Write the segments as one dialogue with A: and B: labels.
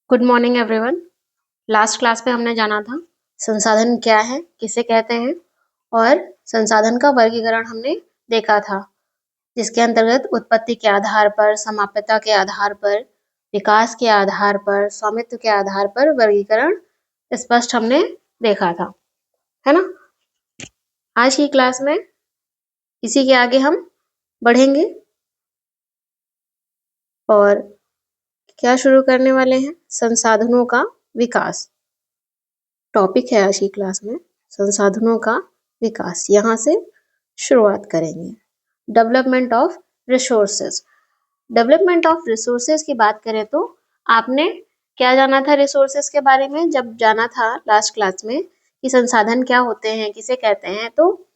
A: Good morning everyone. Last class में हमने जाना था संसाधन क्या है, किसे कहते हैं और संसाधन का वर्गीकरण हमने देखा था, जिसके अंतर्गत उत्पत्ति के आधार पर, समाप्यता के आधार पर, विकास के आधार पर, स्वामित्व के आधार पर वर्गीकरण स्पष्ट हमने देखा था, है ना। आज की क्लास में इसी के आगे हम बढ़ेंगे और क्या शुरू करने वाले हैं, संसाधनों का विकास। टॉपिक है आज की क्लास में संसाधनों का विकास। यहाँ से शुरुआत करेंगे। Development of resources. Development of resources की बात करें तो आपने क्या जाना था रिसोर्सेज के बारे में जब जाना था लास्ट क्लास में कि संसाधन क्या होते हैं, किसे कहते हैं। तो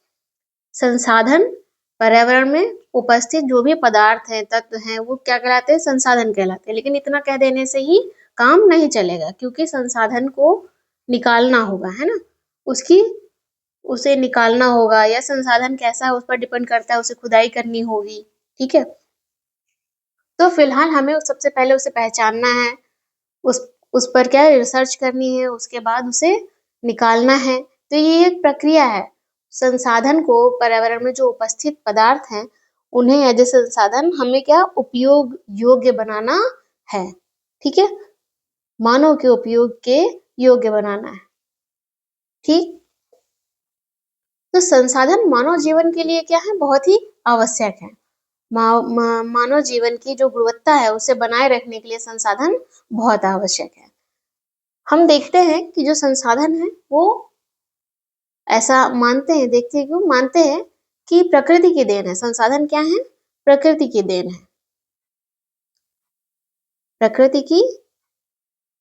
A: संसाधन पर्यावरण में उपस्थित जो भी पदार्थ हैं, तत्व हैं, वो क्या कहलाते हैं, संसाधन कहलाते हैं। लेकिन इतना कह देने से ही काम नहीं चलेगा, क्योंकि संसाधन को निकालना होगा, है ना। उसे निकालना होगा, या संसाधन कैसा है उस पर डिपेंड करता है, उसे खुदाई करनी होगी, ठीक है। तो फिलहाल हमें सबसे पहले उसे पहचानना है, उस पर क्या रिसर्च करनी है, उसके बाद उसे निकालना है। तो ये एक प्रक्रिया है। संसाधन को पर्यावरण में जो उपस्थित पदार्थ हैं उन्हें एज ए संसाधन हमें क्या उपयोग योग्य बनाना है, ठीक है। मानव के उपयोग के योग्य बनाना है, ठीक। तो संसाधन मानव जीवन के लिए क्या है, बहुत ही आवश्यक है। मानव जीवन की जो गुणवत्ता है उसे बनाए रखने के लिए संसाधन बहुत आवश्यक है। हम देखते हैं कि जो संसाधन है वो ऐसा मानते हैं, देखते हैं क्यों मानते हैं कि प्रकृति की देन है। संसाधन क्या है, प्रकृति की देन है, प्रकृति की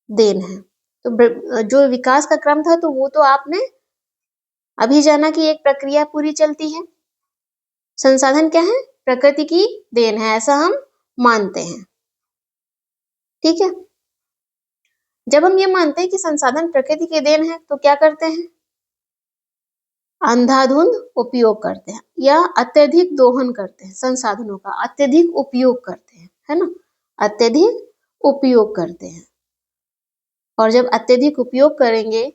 A: देन है। तो जो विकास का क्रम था तो वो तो आपने अभी जाना कि एक प्रक्रिया पूरी चलती है। संसाधन क्या है, प्रकृति की देन है, ऐसा हम मानते हैं, ठीक है। जब हम ये मानते हैं कि संसाधन प्रकृति की देन है तो क्या करते हैं, अंधाधुंध उपयोग करते हैं या अत्यधिक दोहन करते हैं। संसाधनों का अत्यधिक उपयोग करते हैं, है ना, अत्यधिक उपयोग करते हैं। और जब अत्यधिक उपयोग करेंगे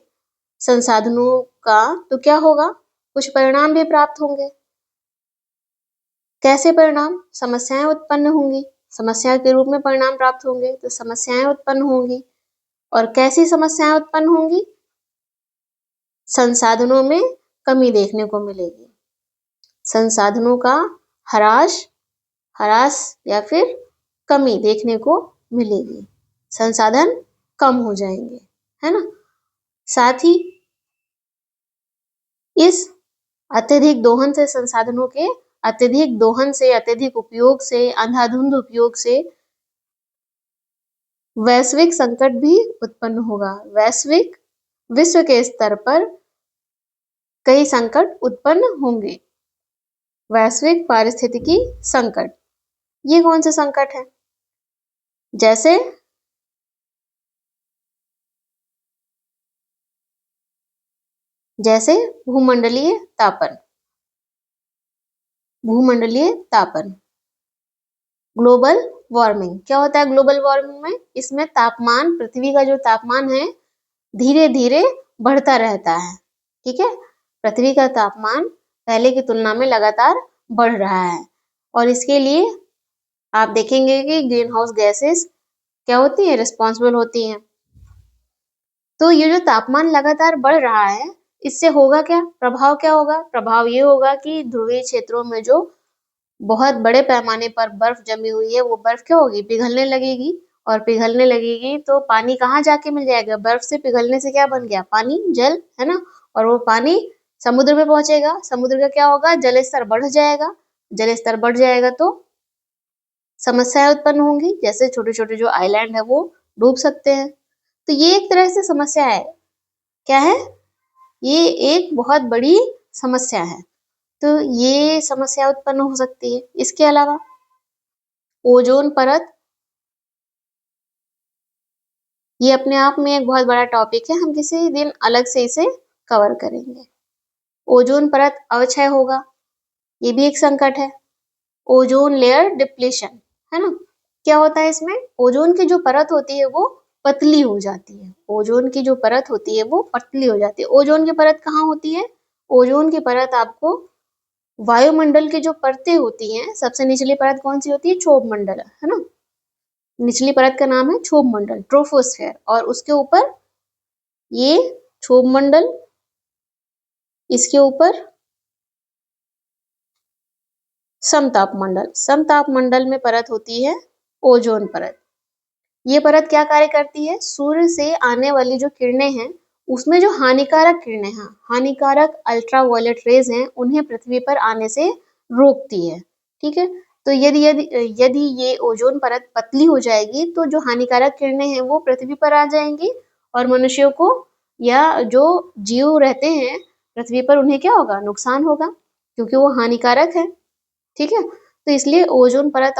A: संसाधनों का तो क्या होगा, कुछ परिणाम भी प्राप्त होंगे। कैसे परिणाम, समस्याएं उत्पन्न होंगी, समस्या के रूप में परिणाम प्राप्त होंगे। तो समस्याएं उत्पन्न होंगी, और कैसी समस्याएं उत्पन्न होंगी, संसाधनों में कमी देखने को मिलेगी, संसाधनों का ह्रास या फिर कमी देखने को मिलेगी, संसाधन कम हो जाएंगे, है ना। साथ ही इस अत्यधिक दोहन से, संसाधनों के अत्यधिक दोहन से, अत्यधिक उपयोग से, अंधाधुंध उपयोग से वैश्विक संकट भी उत्पन्न होगा। विश्व के स्तर पर कई संकट उत्पन्न होंगे। वैश्विक पारिस्थितिकी संकट, ये कौन से संकट है, जैसे भूमंडलीय तापन, ग्लोबल वार्मिंग। क्या होता है ग्लोबल वार्मिंग में, इसमें तापमान, पृथ्वी का जो तापमान है धीरे धीरे बढ़ता रहता है, ठीक है। पृथ्वी का तापमान पहले की तुलना में लगातार बढ़ रहा है, और इसके लिए आप देखेंगे कि ग्रीन हाउस गैसेस क्या होती है, रिस्पॉन्सिबल होती हैं। तो ये जो तापमान लगातार बढ़ रहा है, इससे होगा क्या, प्रभाव क्या होगा, प्रभाव ये होगा कि ध्रुवीय क्षेत्रों में जो बहुत बड़े पैमाने पर बर्फ जमी हुई है, वो बर्फ क्या होगी, पिघलने लगेगी। और पिघलने लगेगी तो पानी कहाँ जाके मिल जाएगा, बर्फ से पिघलने से क्या बन गया, पानी, जल, है ना। और वो पानी समुद्र में पहुंचेगा, समुद्र का क्या होगा, जल स्तर बढ़ जाएगा। जल स्तर बढ़ जाएगा तो समस्याएं उत्पन्न होंगी, जैसे छोटे छोटे जो आइलैंड है वो डूब सकते हैं। तो ये एक तरह से समस्या है, क्या है, ये एक बहुत बड़ी समस्या है। तो ये समस्या उत्पन्न हो सकती है। इसके अलावा ओजोन परत, ये अपने आप में एक बहुत बड़ा टॉपिक है, हम किसी दिन अलग से इसे कवर करेंगे। ओजोन परत अवक्षय होगा, ये भी एक संकट है। ओजोन लेयर डिप्लीशन, है ना। क्या होता है इसमें, ओजोन की जो परत होती है वो पतली हो जाती है। ओजोन की जो परत होती है वो पतली हो जाती है। ओजोन की परत कहाँ होती है? ओजोन की परत आपको वायुमंडल की जो परतें होती हैं, सबसे निचली परत कौन सी होती है? क्षोभ मंडल, है ना। निचली परत का नाम है क्षोभ मंडल, ट्रोपोस्फेयर, और उसके ऊपर ये क्षोभ मंडल, इसके ऊपर समताप मंडल। समताप मंडल में परत होती है ओजोन परत। ये परत क्या कार्य करती है? सूर्य से आने वाली जो किरणें हैं, उसमें जो हानिकारक किरणें हैं, हानिकारक अल्ट्रावायलेट रेज हैं, उन्हें पृथ्वी पर आने से रोकती है। ठीक है, तो यदि यदि यदि ये ओजोन परत पतली हो जाएगी तो जो हानिकारक किरणें हैं वो पृथ्वी पर आ जाएंगी, और मनुष्यों को या जो जीव रहते हैं पृथ्वी पर उन्हें क्या होगा? नुकसान होगा, क्योंकि वो हानिकारक है। ठीक है, तो इसलिए ओजोन परत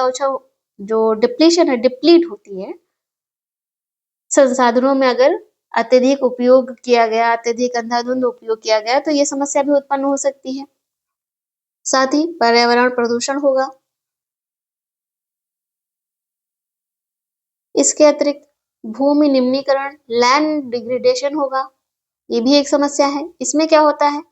A: जो डिप्लीशन है, डिप्लीट होती है संसाधनों में। अगर अत्यधिक उपयोग किया गया, अत्यधिक अंधाधुंध उपयोग किया गया, तो ये समस्या भी उत्पन्न हो सकती है। साथ ही पर्यावरण प्रदूषण होगा। इसके अतिरिक्त भूमि निम्नीकरण, लैंड डिग्रेडेशन होगा। ये भी एक समस्या है। इसमें क्या होता है?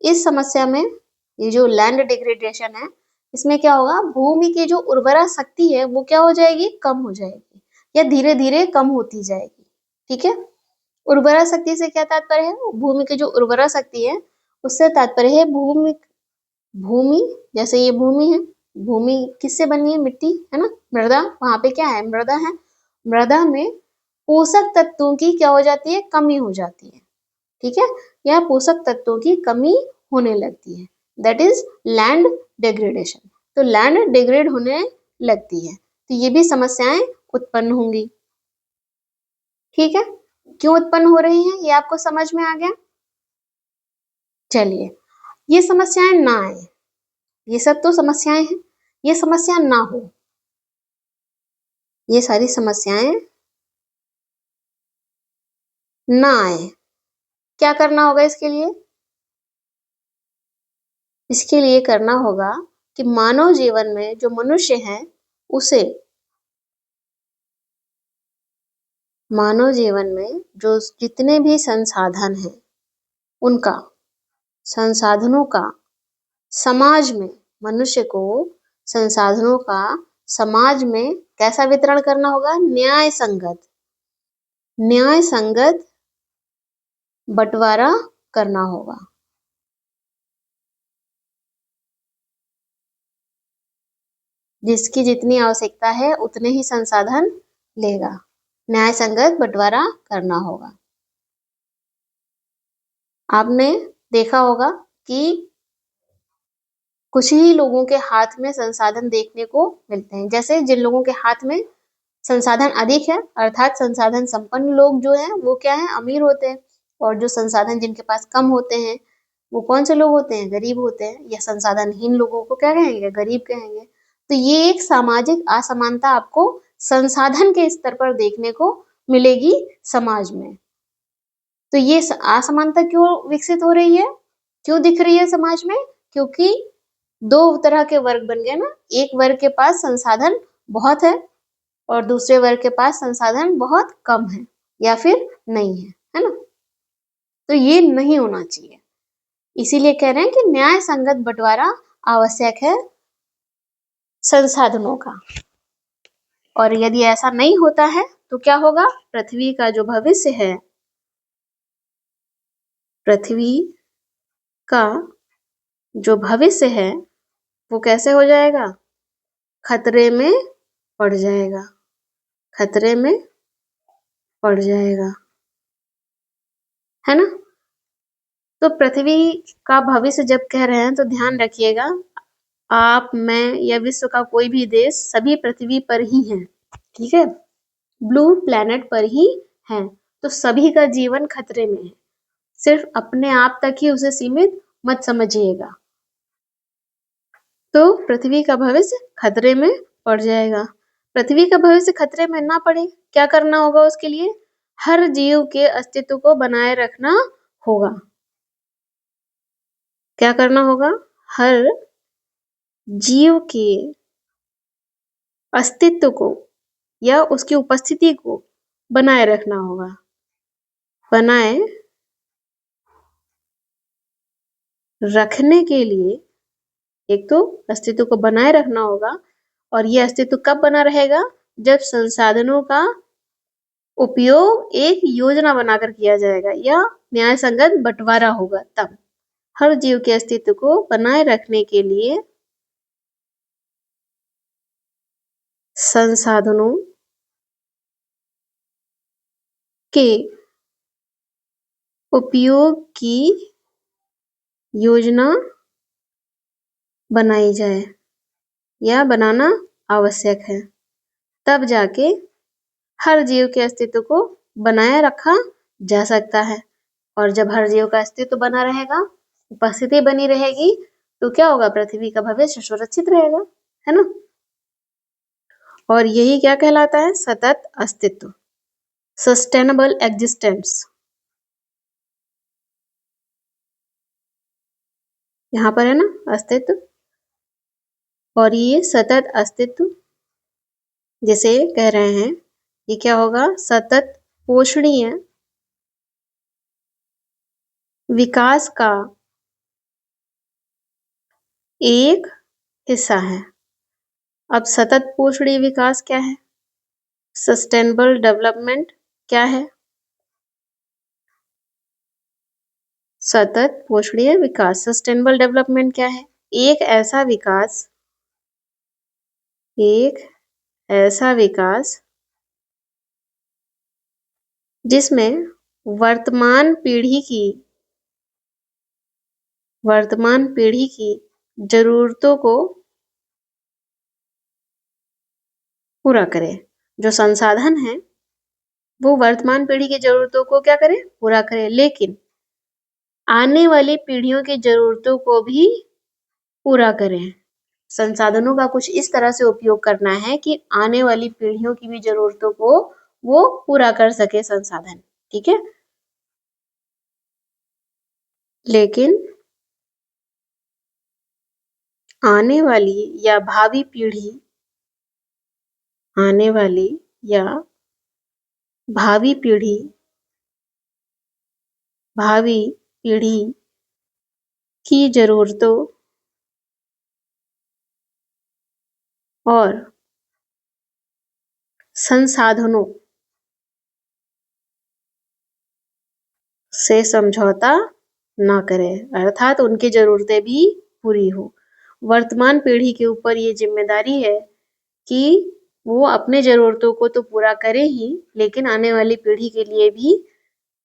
A: इस समस्या में ये जो लैंड डिग्रेडेशन है, इसमें क्या होगा? भूमि की जो उर्वरा शक्ति है वो क्या हो जाएगी? कम हो जाएगी, या धीरे धीरे कम होती जाएगी। ठीक है, उर्वरा शक्ति से क्या तात्पर्य है? भूमि की जो उर्वरा शक्ति है उससे तात्पर्य है भूमि भूमि जैसे ये भूमि है, भूमि किससे बनी है? मिट्टी, है ना। मृदा, वहां पे क्या है? मृदा है। मृदा में पोषक तत्वों की क्या हो जाती है? कमी हो जाती है। ठीक है, या पोषक तत्वों की कमी होने लगती है, दैट इज लैंड डिग्रेडेशन। तो लैंड डिग्रेड होने लगती है, तो ये भी समस्याएं उत्पन्न होंगी। ठीक है, क्यों उत्पन्न हो रही हैं ये आपको समझ में आ गया। चलिए, ये समस्याएं ना आए, ये सब तो समस्याएं हैं, ये समस्या ना हो, ये सारी समस्याएं ना आए, क्या करना होगा इसके लिए? इसके लिए करना होगा कि मानव जीवन में जो मनुष्य है उसे, मानव जीवन में जो जितने भी संसाधन हैं उनका, संसाधनों का समाज में, मनुष्य को संसाधनों का समाज में कैसा वितरण करना होगा? न्याय संगत, न्याय संगत बंटवारा करना होगा। जिसकी जितनी आवश्यकता है उतने ही संसाधन लेगा, न्याय संगत बंटवारा करना होगा। आपने देखा होगा कि कुछ ही लोगों के हाथ में संसाधन देखने को मिलते हैं। जैसे जिन लोगों के हाथ में संसाधन अधिक है, अर्थात संसाधन संपन्न लोग जो हैं वो क्या है? अमीर होते हैं। और जो संसाधन जिनके पास कम होते हैं वो कौन से लोग होते हैं? गरीब होते हैं। या संसाधनहीन लोगों को क्या कहेंगे? गरीब कहेंगे। तो ये एक सामाजिक असमानता आपको संसाधन के स्तर पर देखने को मिलेगी समाज में। तो ये असमानता क्यों विकसित हो रही है, क्यों दिख रही है समाज में? क्योंकि दो तरह के वर्ग बन गए ना, एक वर्ग के पास संसाधन बहुत है और दूसरे वर्ग के पास संसाधन बहुत कम है या फिर नहीं है ना। तो ये नहीं होना चाहिए, इसीलिए कह रहे हैं कि न्याय संगत बंटवारा आवश्यक है संसाधनों का। और यदि ऐसा नहीं होता है तो क्या होगा? पृथ्वी का जो भविष्य है, पृथ्वी का जो भविष्य है वो कैसे हो जाएगा? खतरे में पड़ जाएगा, खतरे में पड़ जाएगा, है ना। तो पृथ्वी का भविष्य जब कह रहे हैं तो ध्यान रखिएगा, आप, मैं या विश्व का कोई भी देश सभी पृथ्वी पर ही हैं। ठीक है, ब्लू प्लैनेट पर ही हैं, तो सभी का जीवन खतरे में है। सिर्फ अपने आप तक ही उसे सीमित मत समझिएगा। तो पृथ्वी का भविष्य खतरे में पड़ जाएगा। पृथ्वी का भविष्य खतरे में ना पड़े, क्या करना होगा उसके लिए? हर जीव के अस्तित्व को बनाए रखना होगा। क्या करना होगा? हर जीव के अस्तित्व को या उसकी उपस्थिति को बनाए रखना होगा, बनाए रखने के लिए एक तो अस्तित्व को बनाए रखना होगा, और ये अस्तित्व कब बना रहेगा, जब संसाधनों का उपयोग एक योजना बनाकर किया जाएगा या न्याय संगत बंटवारा होगा, तब हर जीव के अस्तित्व को बनाए रखने के लिए संसाधनों के उपयोग की योजना बनाई जाए या बनाना आवश्यक है, तब जाके हर जीव के अस्तित्व को बनाए रखा जा सकता है। और जब हर जीव का अस्तित्व बना रहेगा, उपस्थिति बनी रहेगी, तो क्या होगा, पृथ्वी का भविष्य सुरक्षित रहेगा, है ना। और यही क्या कहलाता है, सतत अस्तित्व, सस्टेनेबल एग्जिस्टेंस। यहाँ पर है ना अस्तित्व, और ये सतत अस्तित्व जिसे कह रहे हैं, ये क्या होगा, सतत पोषणीय विकास का एक हिस्सा है। अब सतत पोषणीय विकास क्या है, सस्टेनेबल डेवलपमेंट क्या है, सतत पोषणीय विकास, सस्टेनेबल डेवलपमेंट क्या है, एक ऐसा विकास जिसमें वर्तमान पीढ़ी की जरूरतों को पूरा करे। जो संसाधन है वो वर्तमान पीढ़ी की जरूरतों को क्या करे, पूरा करे, लेकिन आने वाली पीढ़ियों की जरूरतों को भी पूरा करें। संसाधनों का कुछ इस तरह से उपयोग करना है कि आने वाली पीढ़ियों की भी जरूरतों को वो पूरा कर सके संसाधन, ठीक है। लेकिन आने वाली या भावी पीढ़ी की जरूरतों और संसाधनों से समझौता ना करें, अर्थात उनकी जरूरतें भी पूरी हो। वर्तमान पीढ़ी के ऊपर ये जिम्मेदारी है कि वो अपने जरूरतों को तो पूरा करे ही, लेकिन आने वाली पीढ़ी के लिए भी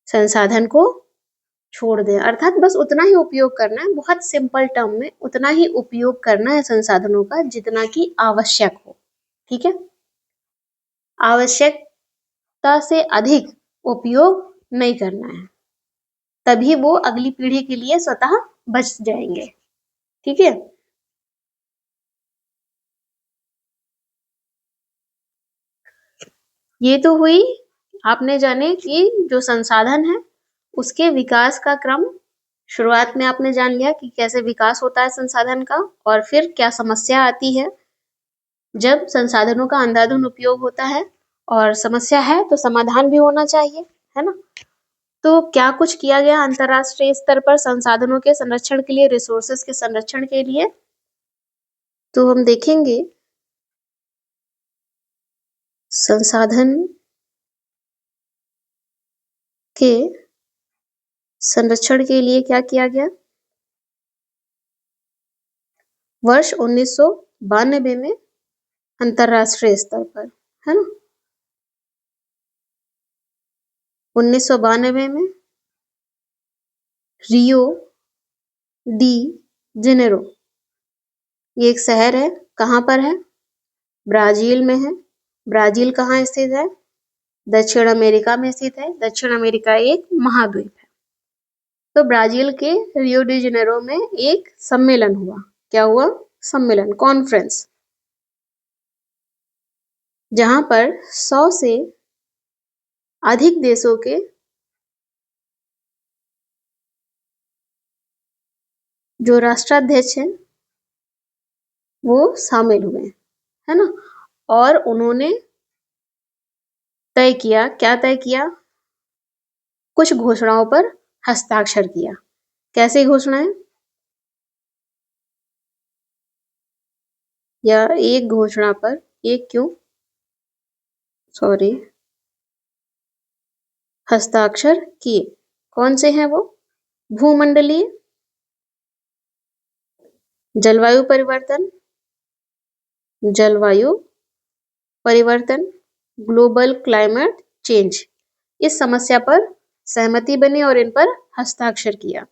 A: संसाधन को छोड़ दें, अर्थात बस उतना ही उपयोग करना है, बहुत सिंपल टर्म में उतना ही उपयोग करना है संसाधनों का जितना कि आवश्यक हो, ठीक है। आवश्यकता से अधिक उपयोग नहीं करना है, तभी वो अगली पीढ़ी के लिए स्वतः बच जाएंगे, ठीक है। ये तो हुई, आपने जाने कि जो संसाधन है उसके विकास का क्रम। शुरुआत में आपने जान लिया कि कैसे विकास होता है संसाधन का, और फिर क्या समस्या आती है जब संसाधनों का अंधाधुंध उपयोग होता है, और समस्या है तो समाधान भी होना चाहिए, है ना। तो क्या कुछ किया गया अंतरराष्ट्रीय स्तर पर संसाधनों के संरक्षण के लिए, रिसोर्सेज के संरक्षण के लिए, तो हम देखेंगे संसाधन के संरक्षण के लिए क्या किया गया। वर्ष 1992 में अंतरराष्ट्रीय स्तर पर, है ना, 1992 में रियो डी जेनेरो, ये एक शहर है, कहाँ पर है, ब्राजील में है। ब्राजील कहाँ स्थित है, दक्षिण अमेरिका में स्थित है। दक्षिण अमेरिका एक महाद्वीप है। तो ब्राजील के रियो डी जेनेरो में एक सम्मेलन हुआ। क्या हुआ, सम्मेलन, कॉन्फ्रेंस, जहां पर 100 से अधिक देशों के जो राष्ट्राध्यक्ष हैं वो शामिल हुए, है ना। और उन्होंने तय किया, क्या तय किया? कुछ घोषणाओं पर हस्ताक्षर किया। कैसे घोषणाएं? या एक घोषणा पर, एक क्यों, सॉरी, हस्ताक्षर किए। कौन से हैं वो? भूमंडलीय, जलवायु परिवर्तन, जलवायु परिवर्तन, ग्लोबल क्लाइमेट चेंज, इस समस्या पर सहमति बनी और इन पर हस्ताक्षर किया।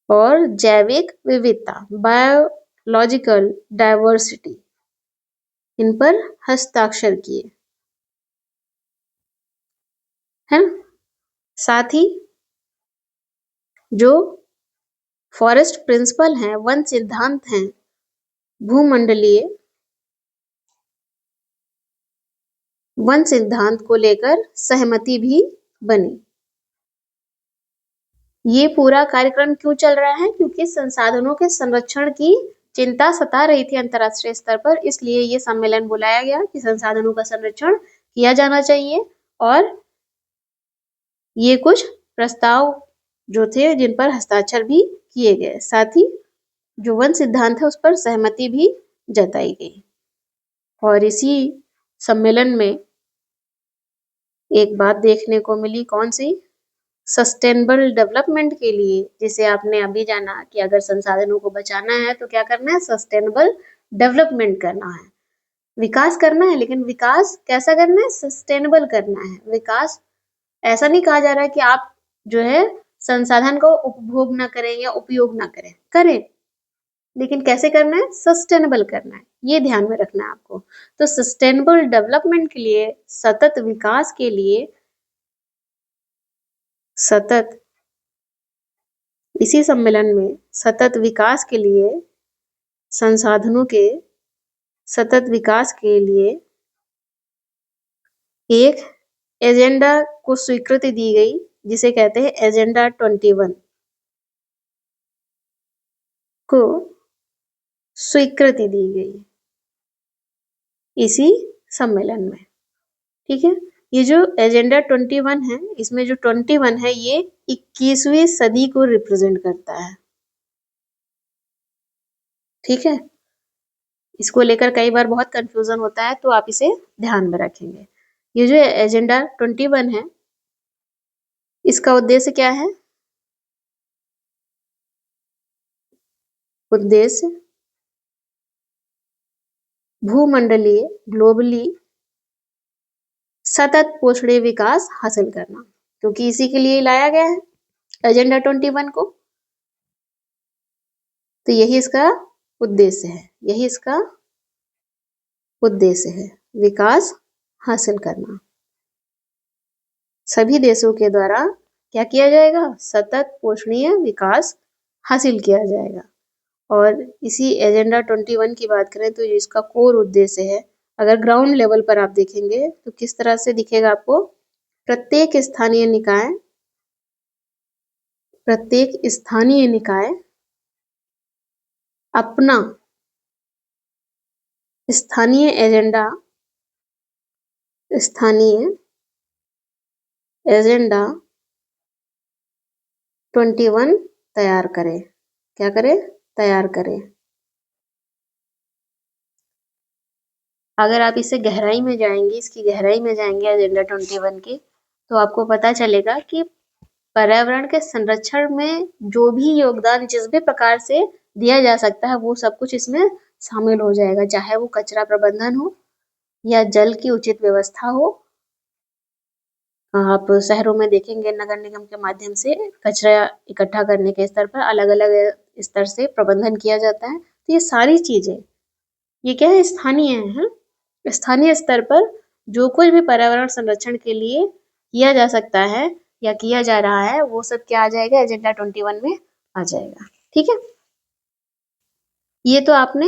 A: और जैविक विविधता, बायोलॉजिकल डाइवर्सिटी, इन पर हस्ताक्षर किए, है ना। साथ ही जो फॉरेस्ट प्रिंसिपल हैं, वन सिद्धांत हैं, भूमंडलीय वन सिद्धांत को लेकर सहमति भी बनी। ये पूरा कार्यक्रम क्यों चल रहा है? क्योंकि संसाधनों के संरक्षण की चिंता सता रही थी अंतर्राष्ट्रीय स्तर पर, इसलिए ये सम्मेलन बुलाया गया कि संसाधनों का संरक्षण किया जाना चाहिए। और ये कुछ प्रस्ताव जो थे जिन पर हस्ताक्षर भी किए गए, साथ ही जो वन सिद्धांत है उस पर सहमति भी जताई गई। और इसी सम्मेलन में एक बात देखने को मिली, कौन सी? सस्टेनेबल डेवलपमेंट के लिए, जिसे आपने अभी जाना कि अगर संसाधनों को बचाना है तो क्या करना है? सस्टेनेबल डेवलपमेंट करना है, विकास करना है। लेकिन विकास कैसा करना है? सस्टेनेबल करना है। विकास ऐसा नहीं कहा जा रहा है कि आप जो है संसाधन को उपभोग ना करें या उपयोग ना करें, करें, लेकिन कैसे करना है? सस्टेनेबल करना है, ये ध्यान में रखना है आपको। तो सस्टेनेबल डेवलपमेंट के लिए, सतत विकास के लिए, सतत, इसी सम्मेलन में सतत विकास के लिए, संसाधनों के सतत विकास के लिए एक एजेंडा को स्वीकृति दी गई, जिसे कहते हैं एजेंडा 21 को स्वीकृति दी गई इसी सम्मेलन में। ठीक है, ये जो एजेंडा 21 है, इसमें जो 21 है ये 21वीं सदी को रिप्रेजेंट करता है। ठीक है, इसको लेकर कई बार बहुत कंफ्यूजन होता है, तो आप इसे ध्यान में रखेंगे। ये जो एजेंडा 21 है, इसका उद्देश्य क्या है? उद्देश्य भूमंडलीय, ग्लोबली सतत पोषणीय विकास हासिल करना, क्योंकि इसी के लिए लाया गया है एजेंडा 21 को। तो यही इसका उद्देश्य है, यही इसका उद्देश्य है, विकास हासिल करना। सभी देशों के द्वारा क्या किया जाएगा? सतत पोषणीय विकास हासिल किया जाएगा। और इसी एजेंडा 21 की बात करें तो इसका कोर उद्देश्य है, अगर ग्राउंड लेवल पर आप देखेंगे तो किस तरह से दिखेगा आपको? प्रत्येक स्थानीय निकाय अपना स्थानीय एजेंडा 21 तैयार करे। क्या करे? तैयार करे। अगर आप इसे गहराई में जाएंगे, इसकी गहराई में जाएंगे एजेंडा 21 की, तो आपको पता चलेगा कि पर्यावरण के संरक्षण में जो भी योगदान जिस भी प्रकार से दिया जा सकता है वो सब कुछ इसमें शामिल हो जाएगा, चाहे वो कचरा प्रबंधन हो या जल की उचित व्यवस्था हो। आप शहरों में देखेंगे नगर निगम के माध्यम से कचरा इकट्ठा करने के स्तर पर अलग अलग स्तर से प्रबंधन किया जाता है। तो ये सारी चीजें, ये क्या है? स्थानीय है। स्थानीय स्तर पर जो कुछ भी पर्यावरण संरक्षण के लिए किया जा सकता है या किया जा रहा है, वो सब क्या आ जाएगा? एजेंडा 21 में आ जाएगा। ठीक है, ये तो आपने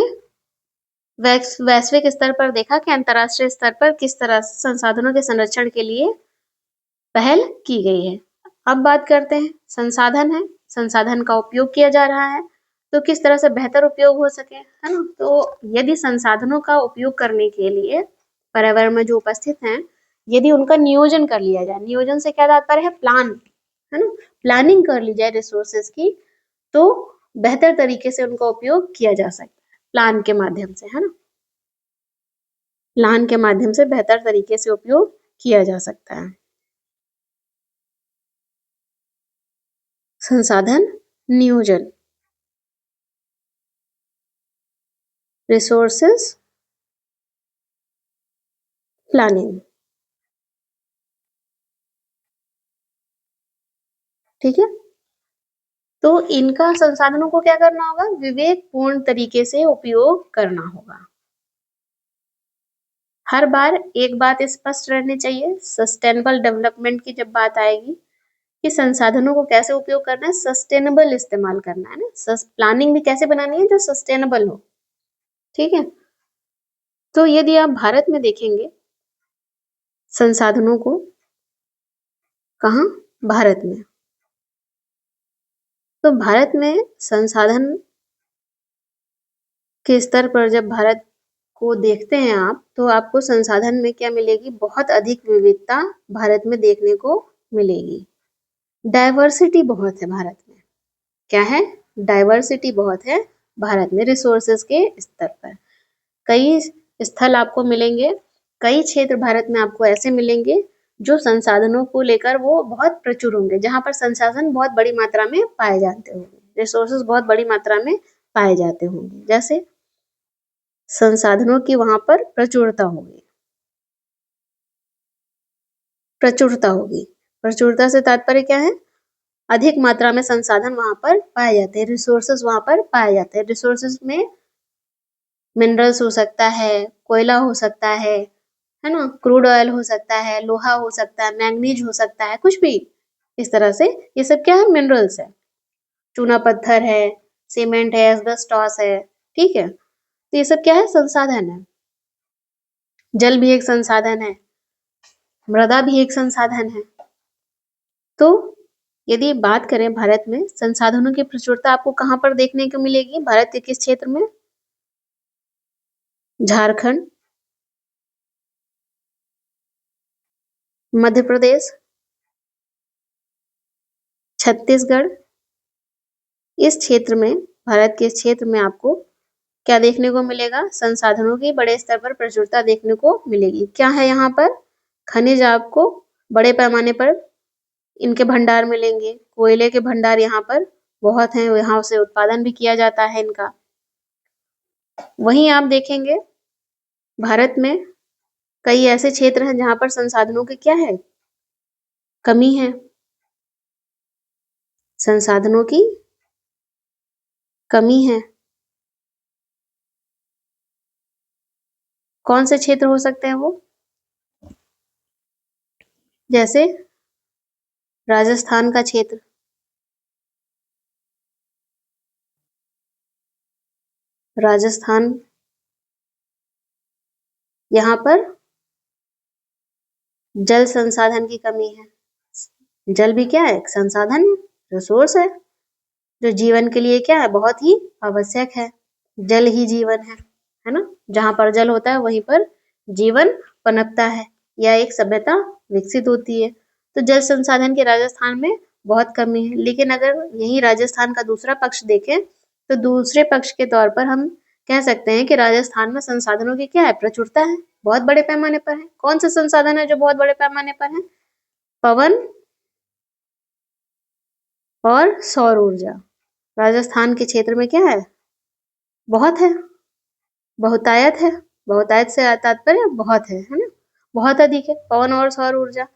A: वैश्विक स्तर पर देखा कि अंतर्राष्ट्रीय स्तर पर किस तरह संसाधनों के संरक्षण के लिए पहल की गई है। अब बात करते हैं, संसाधन है, संसाधन का उपयोग किया जा रहा है, तो किस तरह से बेहतर उपयोग हो सके, है ना। तो यदि संसाधनों का उपयोग करने के लिए पर्यावरण में जो उपस्थित हैं यदि उनका नियोजन कर लिया जाए, नियोजन से क्या तात्पर्य है, प्लान, है ना, प्लानिंग कर ली जाए रिसोर्सेज की, तो बेहतर तरीके से उनका उपयोग किया जा सकता है, प्लान के माध्यम से, है ना, प्लान के माध्यम से बेहतर तरीके से उपयोग किया जा सकता है। संसाधन नियोजन, रिसोर्सेस प्लानिंग, ठीक है। तो इनका संसाधनों को क्या करना होगा, विवेकपूर्ण तरीके से उपयोग करना होगा। हर बार एक बात स्पष्ट रहनी चाहिए, सस्टेनेबल डेवलपमेंट की जब बात आएगी कि संसाधनों को कैसे उपयोग करना है, सस्टेनेबल इस्तेमाल करना है ना, प्लानिंग भी कैसे बनानी है जो सस्टेनेबल हो, ठीक है। तो यदि आप भारत में देखेंगे संसाधनों को, कहाँ, भारत में, तो भारत में संसाधन के स्तर पर जब भारत को देखते हैं आप, तो आपको संसाधन में क्या मिलेगी, बहुत अधिक विविधता भारत में देखने को मिलेगी। डाइवर्सिटी बहुत है भारत में, क्या है, डाइवर्सिटी बहुत है भारत में रिसोर्सेज के स्तर पर। कई स्थल आपको मिलेंगे, कई क्षेत्र भारत में आपको ऐसे मिलेंगे जो संसाधनों को लेकर वो बहुत प्रचुर होंगे, जहां पर संसाधन बहुत बड़ी मात्रा में पाए जाते होंगे, रिसोर्सेज बहुत बड़ी मात्रा में पाए जाते होंगे, जैसे संसाधनों की वहां पर प्रचुरता होगी, प्रचुरता होगी, प्रचुरता से तात्पर्य क्या है, अधिक मात्रा में संसाधन वहां पर पाए जाते हैं, रिसोर्सेज वहां पर पाए जाते हैं। रिसोर्सेज में मिनरल्स हो सकता है, कोयला हो सकता है ना, क्रूड ऑयल हो सकता है, लोहा हो सकता है, मैंगनीज हो सकता है, कुछ भी इस तरह से, ये सब क्या है, मिनरल्स है, चूना पत्थर है, सीमेंट है, एस्बेस्टॉस है, ठीक है। तो ये सब क्या है, संसाधन है। जल भी एक संसाधन है, मृदा भी एक संसाधन है। तो यदि बात करें भारत में संसाधनों की प्रचुरता आपको कहाँ पर देखने को मिलेगी, भारत के किस क्षेत्र में, झारखंड, मध्य प्रदेश, छत्तीसगढ़, इस क्षेत्र में, भारत के इस क्षेत्र में आपको क्या देखने को मिलेगा, संसाधनों की बड़े स्तर पर प्रचुरता देखने को मिलेगी। क्या है यहाँ पर, खनिज आपको बड़े पैमाने पर इनके भंडार मिलेंगे, कोयले के भंडार यहाँ पर बहुत हैं, यहाँ से उत्पादन भी किया जाता है इनका। वहीं आप देखेंगे भारत में कई ऐसे क्षेत्र हैं जहां पर संसाधनों की क्या है, कमी है, संसाधनों की कमी है। कौन से क्षेत्र हो सकते हैं वो, जैसे राजस्थान का क्षेत्र, राजस्थान, यहाँ पर जल संसाधन की कमी है। जल भी क्या है, एक संसाधन है, रिसोर्स है, जो जीवन के लिए क्या है, बहुत ही आवश्यक है। जल ही जीवन है ना, जहां पर जल होता है वहीं पर जीवन पनपता है या एक सभ्यता विकसित होती है। तो जल संसाधन के राजस्थान में बहुत कमी है, लेकिन अगर यही राजस्थान का दूसरा पक्ष देखें तो दूसरे पक्ष के तौर पर हम कह सकते हैं कि राजस्थान में संसाधनों की क्या है, प्रचुरता है, बहुत बड़े पैमाने पर है। कौन से संसाधन है जो बहुत बड़े पैमाने पर है, पवन और सौर ऊर्जा। राजस्थान के क्षेत्र में क्या है, बहुत है, बहुतायत है, बहुतायत से तात्पर्य बहुत है ना, बहुत अधिक है, पवन और सौर ऊर्जा।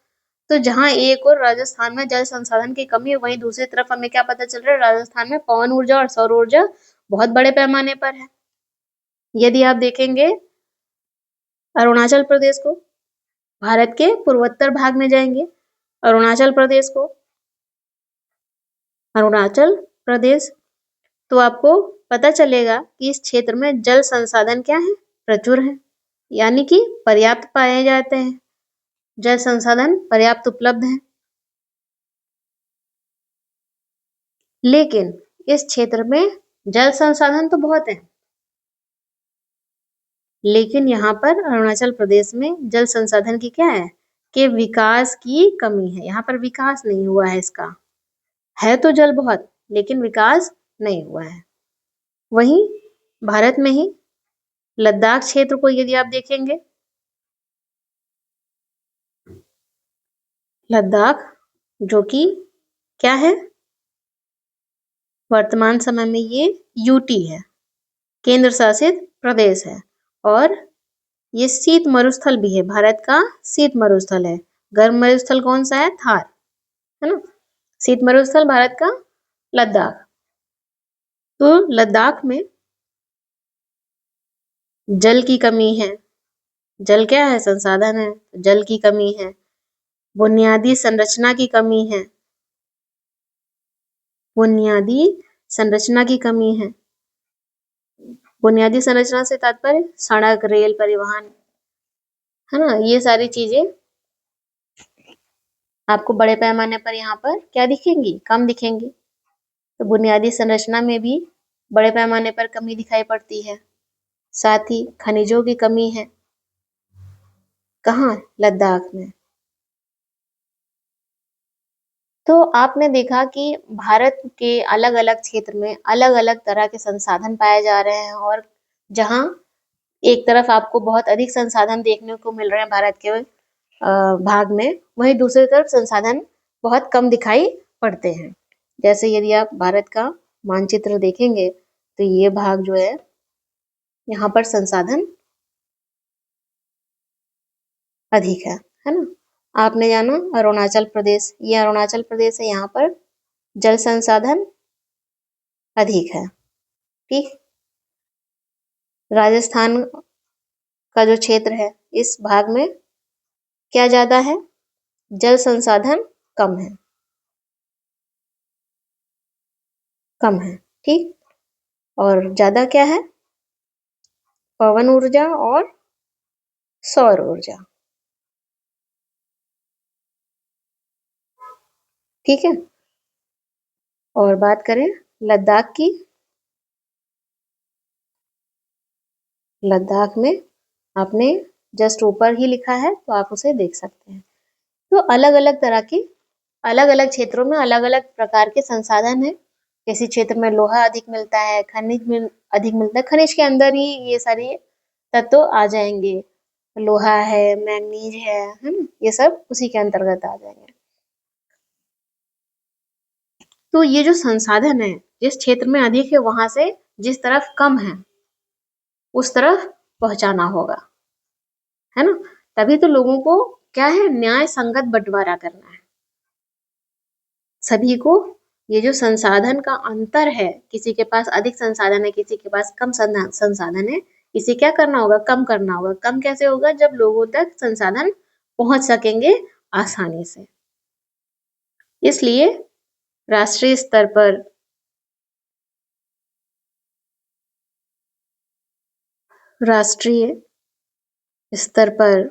A: तो जहां एक और राजस्थान में जल संसाधन की कमी है, वहीं दूसरी तरफ हमें क्या पता चल रहा है, राजस्थान में पवन ऊर्जा और सौर ऊर्जा बहुत बड़े पैमाने पर है। यदि आप देखेंगे अरुणाचल प्रदेश को, भारत के पूर्वोत्तर भाग में जाएंगे अरुणाचल प्रदेश को, अरुणाचल प्रदेश, तो आपको पता चलेगा कि इस क्षेत्र में जल संसाधन क्या है, प्रचुर है, यानी कि पर्याप्त पाए जाते हैं, जल संसाधन पर्याप्त उपलब्ध है। लेकिन इस क्षेत्र में जल संसाधन तो बहुत है, लेकिन यहाँ पर अरुणाचल प्रदेश में जल संसाधन की क्या है, के विकास की कमी है। यहाँ पर विकास नहीं हुआ है इसका, है तो जल बहुत, लेकिन विकास नहीं हुआ है। वहीं भारत में ही लद्दाख क्षेत्र को यदि आप देखेंगे, लद्दाख जो कि क्या है, वर्तमान समय में ये यूटी है, केंद्र शासित प्रदेश है, और ये शीत मरुस्थल भी है, भारत का शीत मरुस्थल है। गर्म मरुस्थल कौन सा है, थार, है ना। शीत मरुस्थल भारत का लद्दाख। तो लद्दाख में जल की कमी है, जल क्या है, संसाधन है, जल की कमी है। बुनियादी संरचना की कमी है, बुनियादी संरचना की कमी है। बुनियादी संरचना से तात्पर्य सड़क, रेल, परिवहन, है ना। ये सारी चीजें आपको बड़े पैमाने पर यहाँ पर क्या दिखेंगी, कम दिखेंगी। तो बुनियादी संरचना में भी बड़े पैमाने पर कमी दिखाई पड़ती है। साथ ही खनिजों की कमी है, कहाँ, लद्दाख में। तो आपने देखा कि भारत के अलग अलग क्षेत्र में अलग अलग तरह के संसाधन पाए जा रहे हैं, और जहाँ एक तरफ आपको बहुत अधिक संसाधन देखने को मिल रहे हैं भारत के भाग में, वहीं दूसरी तरफ संसाधन बहुत कम दिखाई पड़ते हैं। जैसे यदि आप भारत का मानचित्र देखेंगे तो ये भाग जो है, यहाँ पर संसाधन अधिक है ना। आपने जाना अरुणाचल प्रदेश, ये अरुणाचल प्रदेश है, यहाँ पर जल संसाधन अधिक है, ठीक। राजस्थान का जो क्षेत्र है, इस भाग में क्या ज्यादा है, जल संसाधन कम है, कम है, ठीक। और ज्यादा क्या है, पवन ऊर्जा और सौर ऊर्जा, ठीक है। और बात करें लद्दाख की, लद्दाख में आपने जस्ट ऊपर ही लिखा है, तो आप उसे देख सकते हैं। तो अलग अलग तरह के, अलग अलग क्षेत्रों में अलग अलग प्रकार के संसाधन है। किसी क्षेत्र में लोहा अधिक मिलता है, खनिज अधिक मिलता है, खनिज के अंदर ही ये सारे तत्व आ जाएंगे, लोहा है, मैंगनीज है ना, ये सब उसी के अंतर्गत आ जाएंगे। तो ये जो संसाधन है, जिस क्षेत्र में अधिक है वहां से जिस तरफ कम है उस तरफ पहुंचाना होगा, है ना। तभी तो लोगों को क्या है, न्याय संगत बंटवारा करना है सभी को। ये जो संसाधन का अंतर है, किसी के पास अधिक संसाधन है, किसी के पास कम संसाधन है, इसे क्या करना होगा, कम करना होगा। कम कैसे होगा, जब लोगों तक संसाधन पहुंच सकेंगे आसानी से। इसलिए राष्ट्रीय स्तर पर, राष्ट्रीय स्तर पर,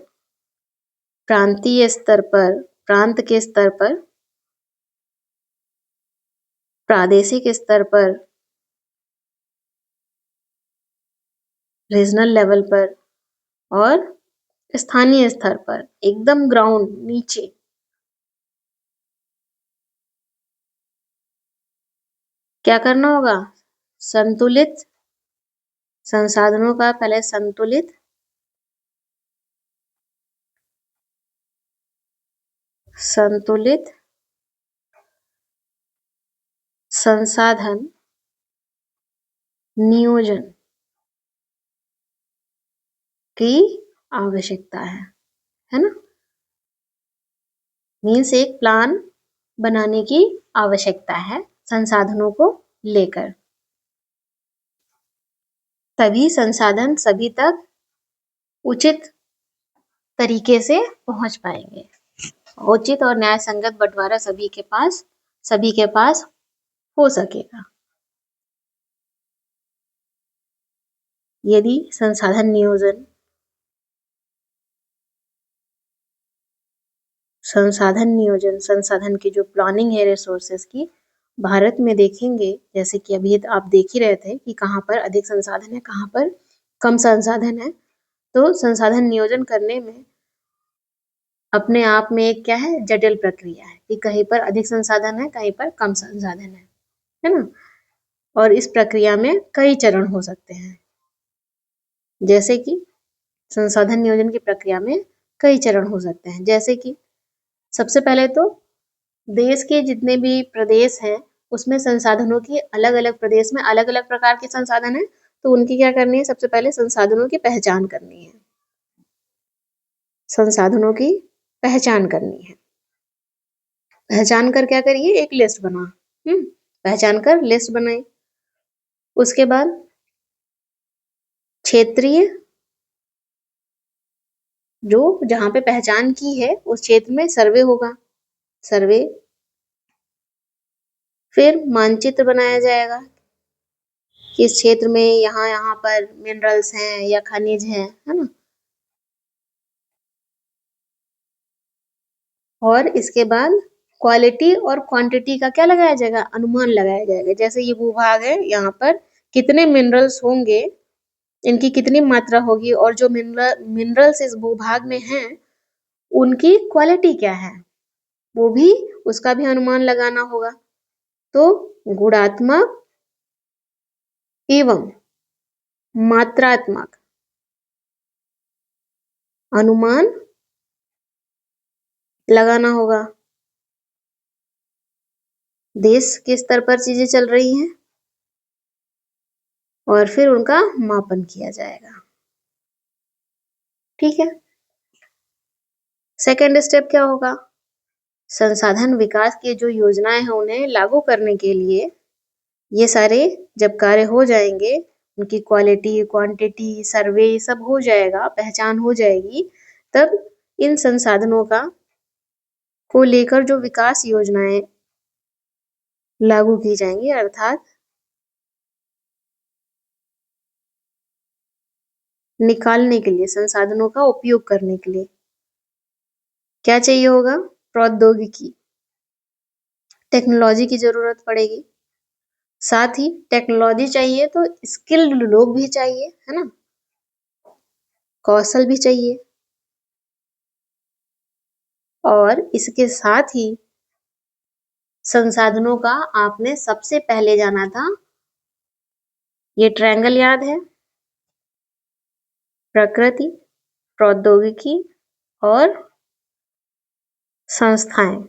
A: प्रांतीय स्तर पर, प्रांत के स्तर पर, प्रादेशिक स्तर पर, रीजनल लेवल पर, और स्थानीय स्तर पर, एकदम ग्राउंड नीचे, क्या करना होगा, संतुलित संसाधनों का पहले संतुलित संसाधन नियोजन की आवश्यकता है ना। मीन्स एक प्लान बनाने की आवश्यकता है संसाधनों को लेकर, तभी संसाधन सभी तक उचित तरीके से पहुंच पाएंगे। उचित और न्याय संगत बंटवारा सभी के पास हो सकेगा। यदि संसाधन नियोजन, संसाधन की जो प्लानिंग है रिसोर्सेज की, भारत में देखेंगे, जैसे कि अभी आप देख ही रहे थे कि कहाँ पर अधिक संसाधन है, कहाँ पर कम संसाधन है। तो संसाधन नियोजन करने में अपने आप में एक क्या है, जटिल प्रक्रिया है कि कहीं पर अधिक संसाधन है, कहीं पर कम संसाधन है ना। और इस प्रक्रिया में कई चरण हो सकते हैं, जैसे कि संसाधन नियोजन की प्रक्रिया में कई चरण हो सकते हैं। जैसे कि सबसे पहले तो देश के जितने भी प्रदेश हैं उसमें संसाधनों की अलग अलग प्रदेश में अलग अलग प्रकार के संसाधन है, तो उनकी क्या करनी है, सबसे पहले संसाधनों की पहचान करनी है। संसाधनों की पहचान करनी है। पहचान कर क्या करिए, एक लिस्ट बना, पहचान कर लिस्ट बनाई। उसके बाद क्षेत्रीय, जो जहां पे पहचान की है उस क्षेत्र में सर्वे होगा, सर्वे। फिर मानचित्र बनाया जाएगा कि इस क्षेत्र में यहाँ यहाँ पर मिनरल्स हैं या खनिज हैं, है ना। और इसके बाद क्वालिटी और क्वांटिटी का क्या लगाया जाएगा, अनुमान लगाया जाएगा। जैसे ये भूभाग है, यहाँ पर कितने मिनरल्स होंगे, इनकी कितनी मात्रा होगी, और जो मिनरल्स इस भूभाग में हैं उनकी क्वालिटी क्या है, वो भी, उसका भी अनुमान लगाना होगा। तो गुणात्मक एवं मात्रात्मक अनुमान लगाना होगा। देश के स्तर पर चीजें चल रही हैं और फिर उनका मापन किया जाएगा। ठीक है। सेकेंड स्टेप क्या होगा, संसाधन विकास की जो योजनाएं हैं उन्हें लागू करने के लिए ये सारे जब कार्य हो जाएंगे, उनकी क्वालिटी, क्वांटिटी, सर्वे सब हो जाएगा, पहचान हो जाएगी, तब इन संसाधनों का को लेकर जो विकास योजनाएं लागू की जाएंगी, अर्थात निकालने के लिए, संसाधनों का उपयोग करने के लिए क्या चाहिए होगा, प्रौद्योगिकी, टेक्नोलॉजी की जरूरत पड़ेगी। साथ ही टेक्नोलॉजी चाहिए तो स्किल्ड लोग भी चाहिए, है ना, कौशल भी चाहिए। और इसके साथ ही संसाधनों का आपने सबसे पहले जाना था, ये ट्रायंगल याद है, प्रकृति, प्रौद्योगिकी और संस्थाएं,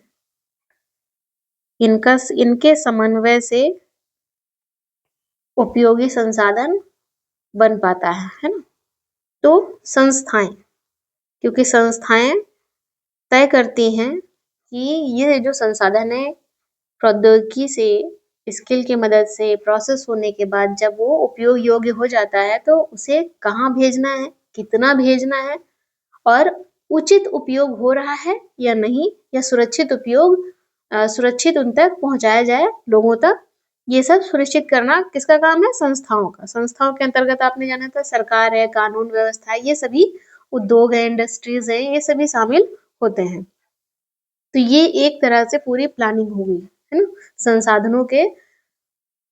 A: इनके समन्वय से उपयोगी संसाधन बन पाता है ना। तो संस्थाएं, क्योंकि संस्थाएं तय करती हैं कि ये जो संसाधन है प्रौद्योगिकी से, स्किल की मदद से प्रोसेस होने के बाद जब वो उपयोग योग्य हो जाता है तो उसे कहाँ भेजना है, कितना भेजना है, और उचित उपयोग हो रहा है या नहीं, या सुरक्षित उपयोग, सुरक्षित उन तक पहुंचाया जाए लोगों तक, ये सब सुनिश्चित करना किसका काम है, संस्थाओं का। संस्थाओं के अंतर्गत आपने जाना था सरकार है, कानून व्यवस्था है, ये सभी उद्योग है, इंडस्ट्रीज है, ये सभी शामिल होते हैं। तो ये एक तरह से पूरी प्लानिंग हो गई है ना,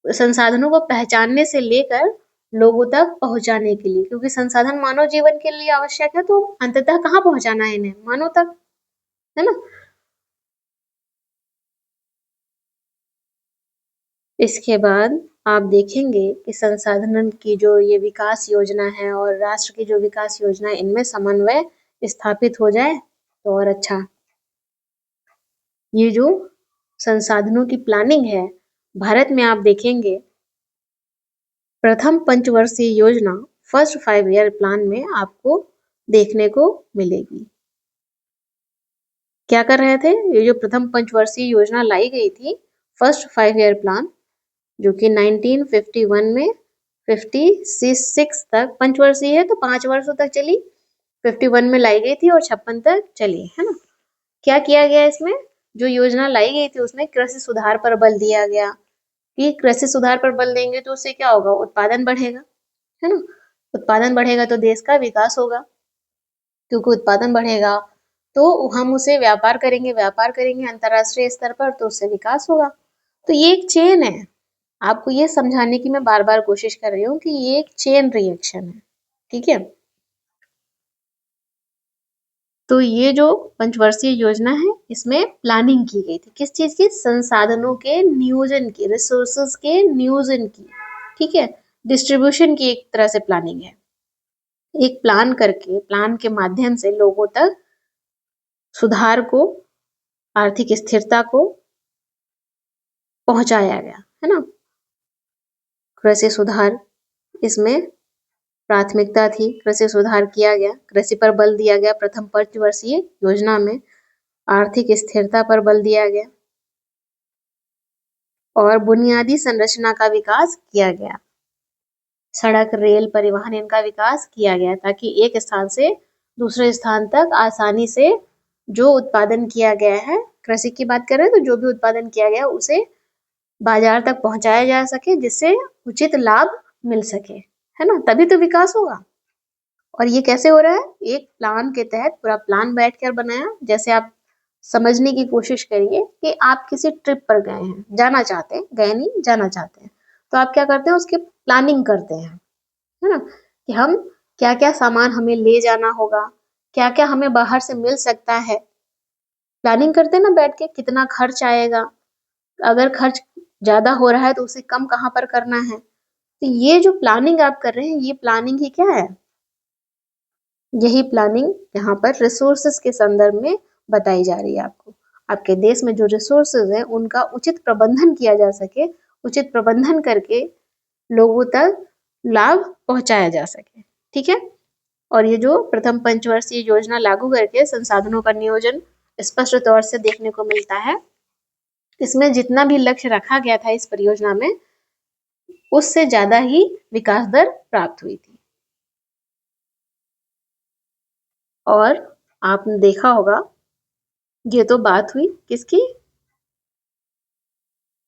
A: संसाधनों को पहचानने से लेकर लोगों तक पहुंचाने के लिए, क्योंकि संसाधन मानव जीवन के लिए आवश्यक है, तो अंततः कहाँ पहुंचाना है इन्हें, मानव तक, है ना। इसके बाद आप देखेंगे कि संसाधन की जो ये विकास योजना है और राष्ट्र की जो विकास योजना है, इनमें समन्वय स्थापित हो जाए तो और अच्छा। ये जो संसाधनों की प्लानिंग है भारत में, आप देखेंगे प्रथम पंचवर्षीय योजना, फर्स्ट 5 ईयर प्लान में आपको देखने को मिलेगी। क्या कर रहे थे, ये जो प्रथम पंचवर्षीय योजना लाई गई थी, फर्स्ट 5 ईयर प्लान, जो कि 1951 में 56 तक, पंचवर्षीय है तो 5 वर्षों तक चली, 51 में लाई गई थी और 56 तक चली, है ना। क्या किया गया इसमें, जो योजना लाई गई थी उसमें कृषि सुधार पर बल दिया गया कि कृषि सुधार पर बल देंगे तो उससे क्या होगा, उत्पादन बढ़ेगा, है ना। उत्पादन बढ़ेगा तो देश का विकास होगा, क्योंकि उत्पादन बढ़ेगा तो हम उसे व्यापार करेंगे, व्यापार करेंगे अंतरराष्ट्रीय स्तर पर, तो उससे विकास होगा। तो ये एक चेन है, आपको ये समझाने की मैं बार बार कोशिश कर रही हूँ कि ये एक चेन रिएक्शन है, ठीक है। तो ये जो पंचवर्षीय योजना है इसमें प्लानिंग की गई थी, किस चीज की? संसाधनों के नियोजन की, रिसोर्सेज के नियोजन की, ठीक है, डिस्ट्रीब्यूशन की एक तरह से प्लानिंग है। एक प्लान करके, प्लान के माध्यम से लोगों तक सुधार को, आर्थिक स्थिरता को पहुंचाया गया, है ना। कृषि सुधार इसमें प्राथमिकता थी, कृषि सुधार किया गया, कृषि पर बल दिया गया प्रथम पंचवर्षीय योजना में, आर्थिक स्थिरता पर बल दिया गया और बुनियादी संरचना का विकास किया गया। सड़क, रेल, परिवहन इनका विकास किया गया ताकि एक स्थान से दूसरे स्थान तक आसानी से जो उत्पादन किया गया है, कृषि की बात कर रहे हैं तो जो भी उत्पादन किया गया उसे बाजार तक पहुंचाया जा सके, जिससे उचित लाभ मिल सके, है ना, तभी तो विकास होगा। और ये कैसे हो रहा है? एक प्लान के तहत, पूरा प्लान बैठकर बनाया। जैसे आप समझने की कोशिश करिए कि आप किसी ट्रिप पर गए हैं, जाना चाहते हैं, गए नहीं, जाना चाहते हैं, तो आप क्या करते हैं? उसकी प्लानिंग करते हैं, है ना, कि हम क्या क्या सामान हमें ले जाना होगा, क्या क्या हमें बाहर से मिल सकता है। प्लानिंग करते हैं ना बैठ के, कितना खर्च आएगा, अगर खर्च ज्यादा हो रहा है तो उसे कम कहाँ पर करना है। तो ये जो प्लानिंग आप कर रहे हैं, ये प्लानिंग ही क्या है? यही प्लानिंग यहाँ पर रिसोर्सेज के संदर्भ में बताई जा रही है आपको। आपके देश में जो रिसोर्सेज है उनका उचित प्रबंधन किया जा सके, उचित प्रबंधन करके लोगों तक लाभ पहुंचाया जा सके, ठीक है। और ये जो प्रथम पंचवर्षीय योजना लागू करके संसाधनों का नियोजन स्पष्ट तौर से देखने को मिलता है। इसमें जितना भी लक्ष्य रखा गया था इस परियोजना में, उससे ज्यादा ही विकास दर प्राप्त हुई थी। और आपने देखा होगा, ये तो बात हुई किसकी?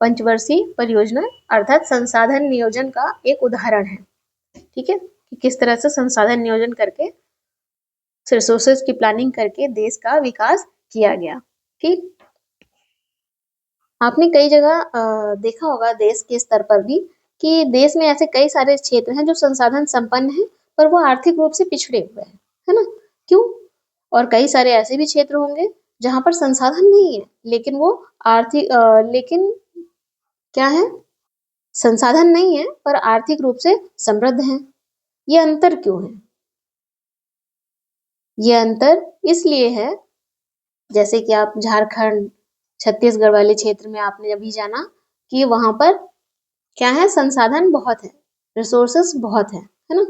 A: पंचवर्षीय परियोजना अर्थात संसाधन नियोजन का एक उदाहरण है, ठीक है, कि किस तरह से संसाधन नियोजन करके, रिसोर्सेज की प्लानिंग करके देश का विकास किया गया। ठीक, आपने कई जगह देखा होगा देश के स्तर पर भी कि देश में ऐसे कई सारे क्षेत्र हैं जो संसाधन संपन्न हैं पर वो आर्थिक रूप से पिछड़े हुए हैं, है ना। क्यों? और कई सारे ऐसे भी क्षेत्र होंगे जहां पर संसाधन नहीं है लेकिन वो आर्थिक लेकिन क्या है, संसाधन नहीं है पर आर्थिक रूप से समृद्ध हैं। ये अंतर क्यों है? ये अंतर इसलिए है, जैसे कि आप झारखंड, छत्तीसगढ़ वाले क्षेत्र में आपने अभी जाना कि वहां पर क्या है, संसाधन बहुत है, रिसोर्सेस बहुत है ना,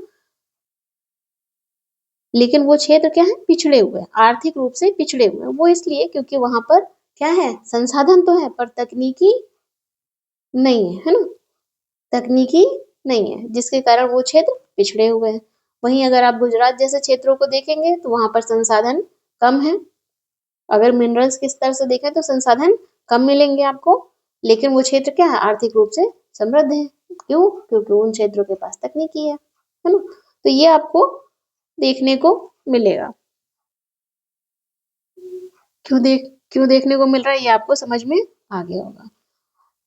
A: लेकिन वो क्षेत्र क्या है, पिछड़े हुए हैं, आर्थिक रूप से पिछड़े हुए हैं। वो इसलिए क्योंकि वहां पर क्या है, संसाधन तो है पर तकनीकी नहीं है, है ना, तकनीकी नहीं है, जिसके कारण वो क्षेत्र पिछड़े हुए हैं। वहीं अगर आप गुजरात जैसे क्षेत्रों को देखेंगे तो वहां पर संसाधन कम है। अगर मिनरल्स के स्तर से देखें तो संसाधन कम मिलेंगे आपको, लेकिन वो क्षेत्र क्या है, आर्थिक रूप से समृद्ध है। क्यों? क्योंकि उन क्षेत्रों के पास तकनीकी है ना। तो ये आपको देखने को मिलेगा। क्यों देखने को मिल रहा है, ये आपको समझ में आ गया होगा।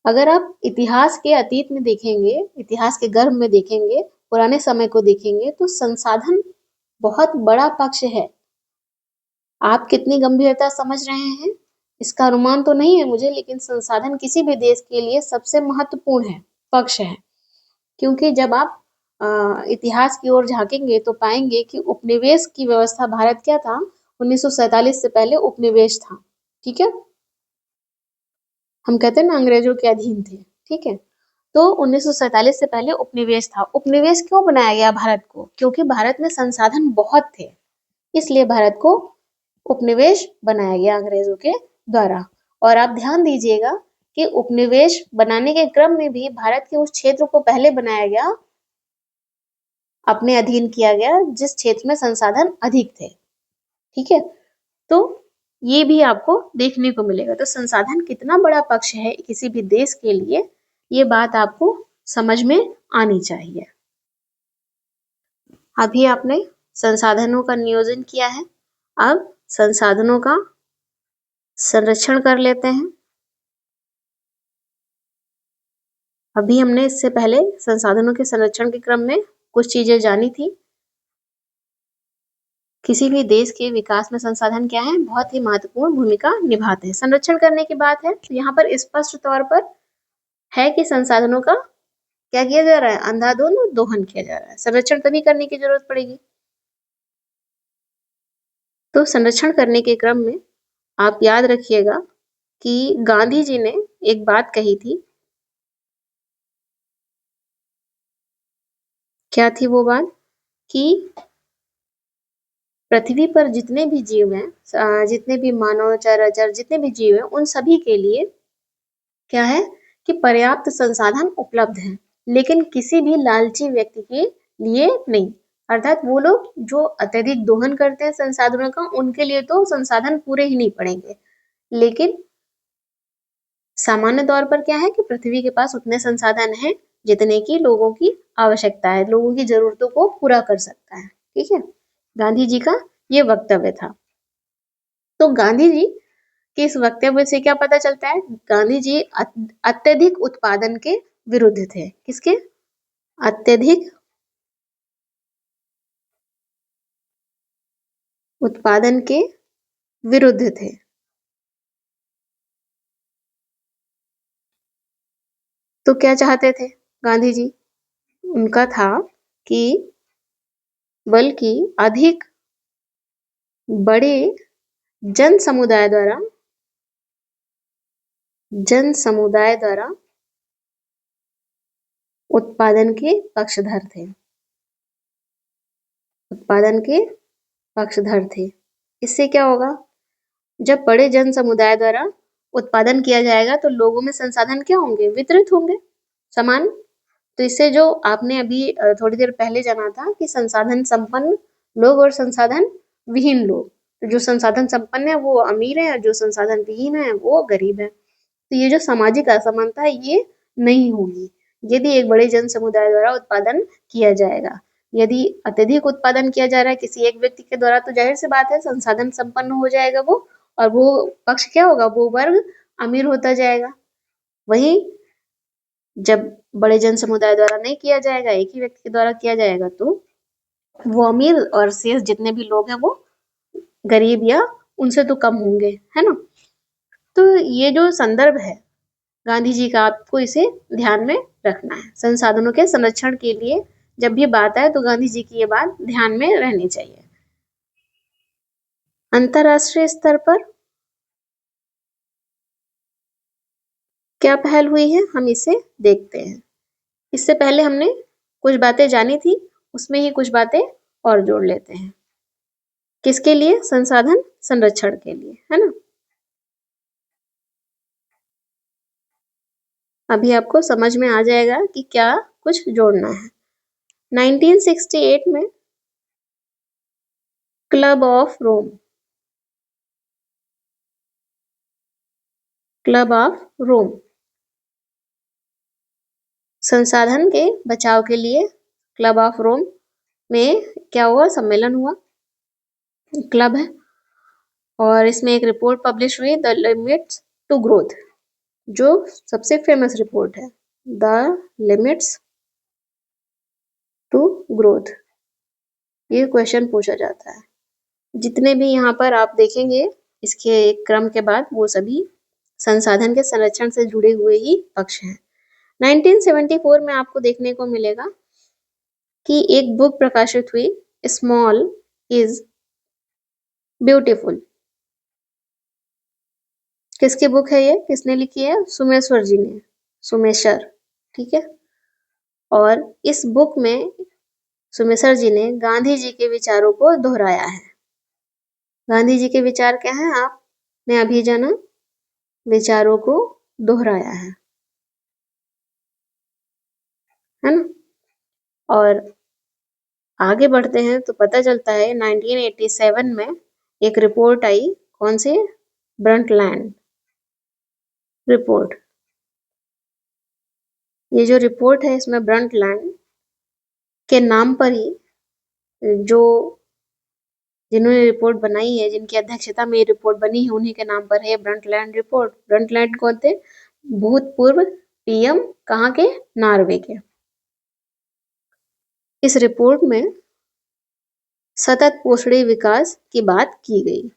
A: अगर आप इतिहास के अतीत में देखेंगे, इतिहास के गर्भ में देखेंगे, पुराने समय को देखेंगे तो संसाधन बहुत बड़ा पक्ष है। आप कितनी गंभीरता समझ रहे हैं इसका अनुमान तो नहीं है मुझे, लेकिन संसाधन किसी भी देश के लिए सबसे महत्वपूर्ण है, पक्ष है। क्योंकि जब आप इतिहास की ओर झांकेंगे तो पाएंगे कि उपनिवेश की व्यवस्था, भारत क्या था, 1947 से पहले उपनिवेश था, ठीक है। हम कहते हैं ना अंग्रेजों के अधीन थे, ठीक है। तो 1947 से पहले उपनिवेश था। उपनिवेश क्यों बनाया गया भारत को? क्योंकि भारत में संसाधन बहुत थे, इसलिए भारत को उपनिवेश बनाया गया अंग्रेजों के द्वारा। और आप ध्यान दीजिएगा कि उपनिवेश बनाने के क्रम में भी भारत के उस क्षेत्र को पहले बनाया गया, अपने अधीन किया गया जिस क्षेत्र में संसाधन अधिक थे, ठीक है। तो ये भी आपको देखने को मिलेगा। तो संसाधन कितना बड़ा पक्ष है किसी भी देश के लिए, ये बात आपको समझ में आनी चाहिए। अभी आपने संसाधनों का नियोजन किया है, अब संसाधनों का संरक्षण कर लेते हैं। अभी हमने इससे पहले संसाधनों के संरक्षण के क्रम में कुछ चीजें जानी थी। किसी भी देश के विकास में संसाधन क्या है, बहुत ही महत्वपूर्ण भूमिका निभाते हैं। संरक्षण करने की बात है तो यहाँ पर स्पष्ट तौर पर है कि संसाधनों का क्या किया जा रहा है, अंधाधुंध दोहन किया जा रहा है। संरक्षण तभी करने की जरूरत पड़ेगी। तो संरक्षण करने के क्रम में आप याद रखिएगा कि गांधी जी ने एक बात कही थी। क्या थी वो बात? कि पृथ्वी पर जितने भी जीव हैं, जितने भी मानव, चराचर, जितने भी जीव हैं, उन सभी के लिए क्या है कि पर्याप्त संसाधन उपलब्ध हैं, लेकिन किसी भी लालची व्यक्ति के लिए नहीं। अर्थात वो लोग जो अत्यधिक दोहन करते हैं संसाधनों का, उनके लिए तो संसाधन पूरे ही नहीं पड़ेंगे, लेकिन सामान्य तौर पर क्या है कि पृथ्वी के पास उतने संसाधन हैं जितने की लोगों की आवश्यकता है, लोगों की जरूरतों को पूरा कर सकता है। ठीक है, गांधी जी का ये वक्तव्य था। तो गांधी जी के इस वक्तव्य से क्या पता चलता है? गांधी जी अत्यधिक उत्पादन के विरुद्ध थे। किसके? अत्यधिक उत्पादन के विरुद्ध थे। तो क्या चाहते थे गांधी जी? उनका था कि बल्कि अधिक बड़े जन समुदाय द्वारा उत्पादन के पक्षधर थे। उत्पादन के पक्षधर थे। इससे क्या होगा? जब बड़े जन समुदाय द्वारा उत्पादन किया जाएगा तो लोगों में संसाधन क्या होंगे? वितरित होंगे, समान। तो इससे जो आपने अभी थोड़ी देर पहले जाना था कि संसाधन संपन्न लोग और संसाधन विहीन लोग, तो जो संसाधन संपन्न है वो अमीर है और जो संसाधन विहीन है वो गरीब है। तो ये जो सामाजिक असमानता है ये नहीं होगी यदि एक बड़े जन समुदाय द्वारा उत्पादन किया जाएगा। यदि अत्यधिक उत्पादन किया जा रहा है किसी एक व्यक्ति के द्वारा तो जाहिर सी बात है संसाधन संपन्न हो जाएगा वो, और वो पक्ष क्या होगा? वो वर्ग अमीर होता जाएगा। वही जब बड़े जन समुदाय द्वारा नहीं किया जाएगा, एक ही व्यक्ति के द्वारा किया जाएगा, तो वो अमीर और शेष जितने भी लोग हैं वो गरीब या उनसे तो कम होंगे, है ना। तो ये जो संदर्भ है गांधी जी का, आपको इसे ध्यान में रखना है। संसाधनों के संरक्षण के लिए जब भी बात आए तो गांधी जी की ये बात ध्यान में रहनी चाहिए। अंतरराष्ट्रीय स्तर पर क्या पहल हुई है, हम इसे देखते हैं। इससे पहले हमने कुछ बातें जानी थी, उसमें ही कुछ बातें और जोड़ लेते हैं। किसके लिए? संसाधन संरक्षण के लिए, है ना। अभी आपको समझ में आ जाएगा कि क्या कुछ जोड़ना है। 1968 में क्लब ऑफ रोम संसाधन के बचाव के लिए क्लब ऑफ रोम में क्या हुआ? सम्मेलन हुआ, क्लब है, और इसमें एक रिपोर्ट पब्लिश हुई, द लिमिट्स टू ग्रोथ, जो सबसे फेमस रिपोर्ट है, द लिमिट्स टू ग्रोथ। ये क्वेश्चन पूछा जाता है। जितने भी यहाँ पर आप देखेंगे इसके एक क्रम के बाद, वो सभी संसाधन के संरक्षण से जुड़े हुए ही पक्ष हैं। 1974 में आपको देखने को मिलेगा कि एक बुक प्रकाशित हुई, स्मॉल इज ब्यूटीफुल। किसकी बुक है ये? किसने लिखी है? सुमेश्वर जी ने, सुमेशर, ठीक है। और इस बुक में सुमेशर जी ने गांधी जी के विचारों को दोहराया है। गांधी जी के विचार क्या हैं? आपने अभी जाना, विचारों को दोहराया है ना। और आगे बढ़ते हैं तो पता चलता है 1987 में एक रिपोर्ट आई, कौन सी? Brundtland report. ये जो रिपोर्ट है इसमें ब्रंटलैंड के नाम पर ही जो जिन्होंने रिपोर्ट बनाई है, जिनकी अध्यक्षता में ये रिपोर्ट बनी है, उन्हीं के नाम पर है ब्रंटलैंड रिपोर्ट। ब्रंटलैंड कौन थे? भूतपूर्व पीएम, कहाँ के? नॉर्वे के। इस रिपोर्ट में सतत पोषणीय विकास की बात की गई।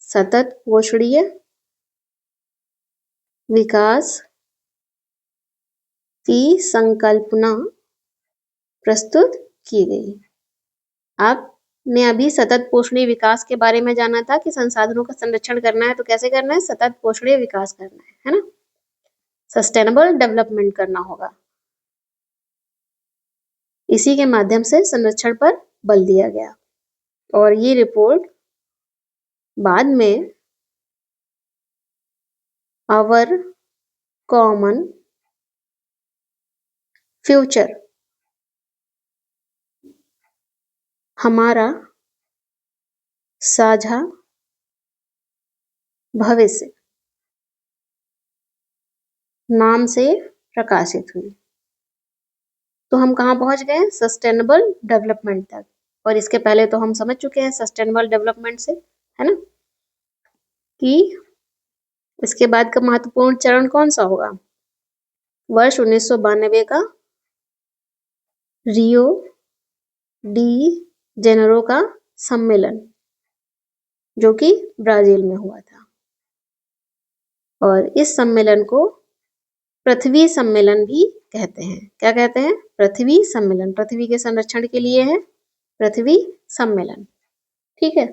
A: सतत पोषणीय विकास की संकल्पना प्रस्तुत की गई। आपने अभी सतत पोषणीय विकास के बारे में जाना था कि संसाधनों का संरक्षण करना है तो कैसे करना है, सतत पोषणीय विकास करना है ना, सस्टेनेबल डेवलपमेंट करना होगा। इसी के माध्यम से संरक्षण पर बल दिया गया और ये रिपोर्ट बाद में आवर कॉमन फ्यूचर, हमारा साझा भविष्य नाम से प्रकाशित हुई। तो हम कहाँ पहुंच गए, सस्टेनेबल डेवलपमेंट तक। और इसके पहले तो हम समझ चुके हैं सस्टेनेबल डेवलपमेंट से, है ना, कि इसके बाद का महत्वपूर्ण चरण कौन सा होगा, वर्ष 1992 का रियो डी जेनेरो का सम्मेलन जो कि ब्राजील में हुआ था। और इस सम्मेलन को पृथ्वी सम्मेलन भी कहते हैं। क्या कहते हैं, पृथ्वी सम्मेलन। पृथ्वी के संरक्षण के लिए है पृथ्वी सम्मेलन। ठीक है,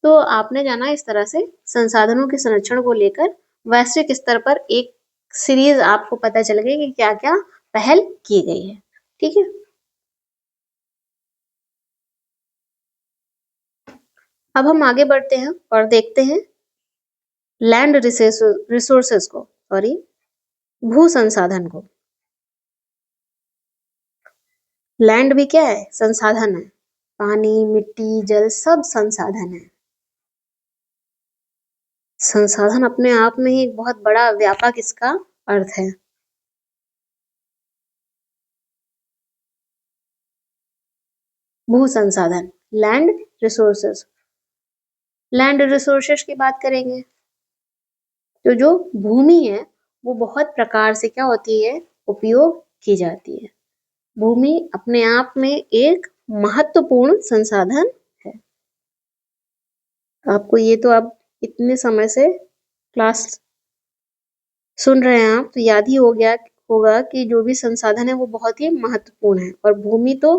A: तो आपने जाना इस तरह से संसाधनों के संरक्षण को लेकर वैश्विक स्तर पर एक सीरीज आपको पता चल गई कि क्या क्या पहल की गई है। ठीक है, अब हम आगे बढ़ते हैं और देखते हैं लैंड रिसोर्सेस को, भू संसाधन को। लैंड भी क्या है, संसाधन है। पानी, मिट्टी, जल सब संसाधन है। संसाधन अपने आप में ही एक बहुत बड़ा व्यापक इसका अर्थ है। भू संसाधन, लैंड रिसोर्सेस। लैंड रिसोर्सेस की बात करेंगे तो जो भूमि है वो बहुत प्रकार से क्या होती है, उपयोग की जाती है। भूमि अपने आप में एक महत्वपूर्ण संसाधन है। आपको ये तो आप इतने समय से क्लास सुन रहे हैं आप, तो याद ही हो गया होगा कि जो भी संसाधन है वो बहुत ही महत्वपूर्ण है। और भूमि तो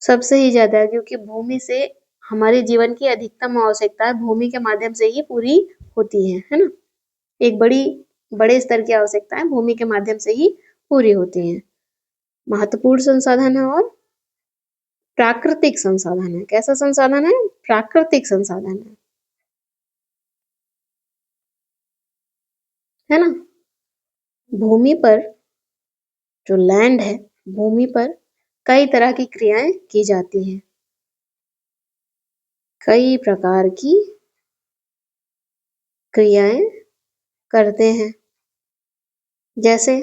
A: सबसे ही ज्यादा है, क्योंकि भूमि से हमारे जीवन की अधिकतम आवश्यकता है भूमि के माध्यम से ही पूरी होती है ना। एक बड़े स्तर की आवश्यकताएं भूमि के माध्यम से ही पूरी होती हैं। महत्वपूर्ण संसाधन है और प्राकृतिक संसाधन है। कैसा संसाधन है, प्राकृतिक संसाधन है ना। भूमि पर जो लैंड है, भूमि पर कई तरह की क्रियाएं की जाती हैं। कई प्रकार की क्रियाएं करते हैं। जैसे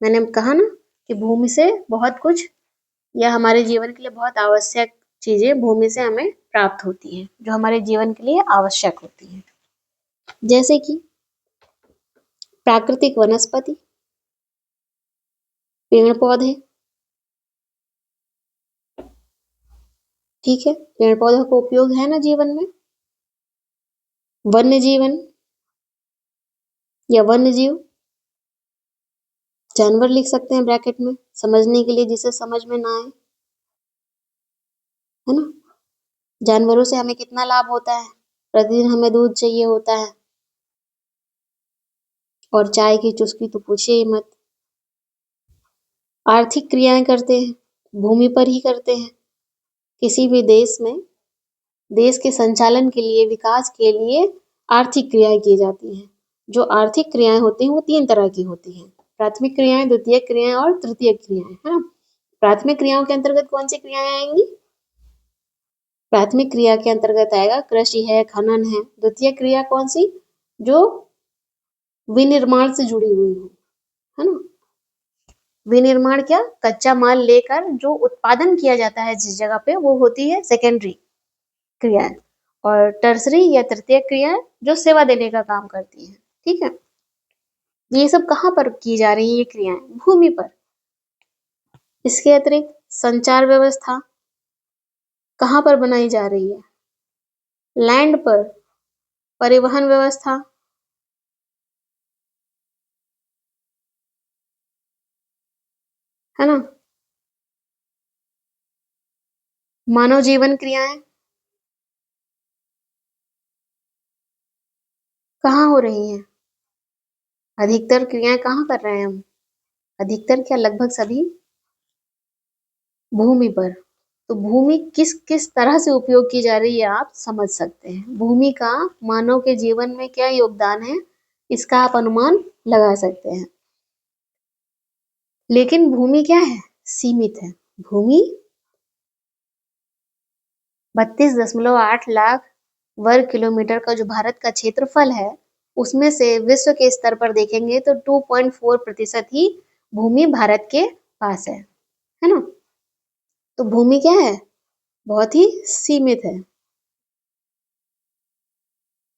A: मैंने कहा ना कि भूमि से बहुत कुछ या हमारे जीवन के लिए बहुत आवश्यक चीजें भूमि से हमें प्राप्त होती हैं, जो हमारे जीवन के लिए आवश्यक होती हैं। जैसे कि प्राकृतिक वनस्पति, पेड़ पौधे। ठीक है, पेड़ पौधों का उपयोग है ना जीवन में। वन्य जीवन या वन्य जीव, जानवर लिख सकते हैं ब्रैकेट में समझने के लिए, जिसे समझ में ना आए, है ना। जानवरों से हमें कितना लाभ होता है, प्रतिदिन हमें दूध चाहिए होता है और चाय की चुस्की तो पूछिए ही मत। आर्थिक क्रियाएं करते हैं, भूमि पर ही करते हैं। किसी भी देश में देश के संचालन के लिए, विकास के लिए आर्थिक क्रियाएं की जाती हैं। जो आर्थिक क्रियाएं होती हैं वो 3 तरह की होती हैं, प्राथमिक क्रियाएं, द्वितीयक क्रियाएं और तृतीयक क्रियाएं, है ना। प्राथमिक क्रियाओं के अंतर्गत कौन सी क्रियाएं आएंगी, प्राथमिक क्रिया के अंतर्गत आएगा कृषि है, खनन है। द्वितीय क्रिया कौन सी, जो विनिर्माण से जुड़ी हुई हो, है ना। विनिर्माण क्या, कच्चा माल लेकर जो उत्पादन किया जाता है जिस जगह पे, वो होती है सेकेंडरी क्रियाएं। और टर्सरी या तृतीय क्रियाएं जो सेवा देने का काम करती है। ठीक है, ये सब कहाँ पर की जा रही है ये क्रियाएं, भूमि पर। इसके अतिरिक्त संचार व्यवस्था, कहाँ पर बनाई जा रही है? लैंड पर। परिवहन व्यवस्था, है ना? मानव जीवन क्रियाएं कहाँ हो रही हैं? अधिकतर क्रियाएं कहाँ कर रहे हैं हम? अधिकतर क्या, लगभग सभी भूमि पर। तो भूमि किस किस तरह से उपयोग की जा रही है आप समझ सकते हैं। भूमि का मानव के जीवन में क्या योगदान है, इसका आप अनुमान लगा सकते हैं। लेकिन भूमि क्या है? सीमित है। भूमि 32.8 लाख वर्ग किलोमीटर का जो भारत का क्षेत्रफल है, उसमें से विश्व के स्तर पर देखेंगे तो 2.4% ही भूमि भारत के पास है ना? तो भूमि क्या है? बहुत ही सीमित है।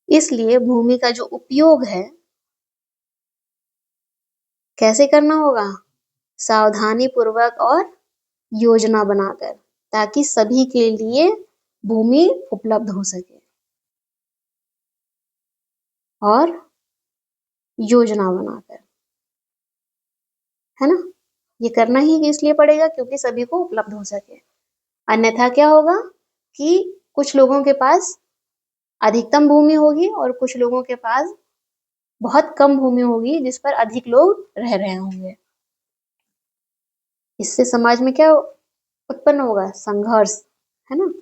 A: इसलिए भूमि का जो उपयोग है, कैसे करना होगा? सावधानी पूर्वक और योजना बनाकर, ताकि सभी के लिए भूमि उपलब्ध हो सके। और योजना बनाकर, है ना? ये करना ही इसलिए पड़ेगा क्योंकि सभी को उपलब्ध हो सके। अन्यथा क्या होगा कि कुछ लोगों के पास अधिकतम भूमि होगी और कुछ लोगों के पास बहुत कम भूमि होगी जिस पर अधिक लोग रह रहे होंगे। इससे समाज में क्या उत्पन्न होगा? संघर्ष, है ना?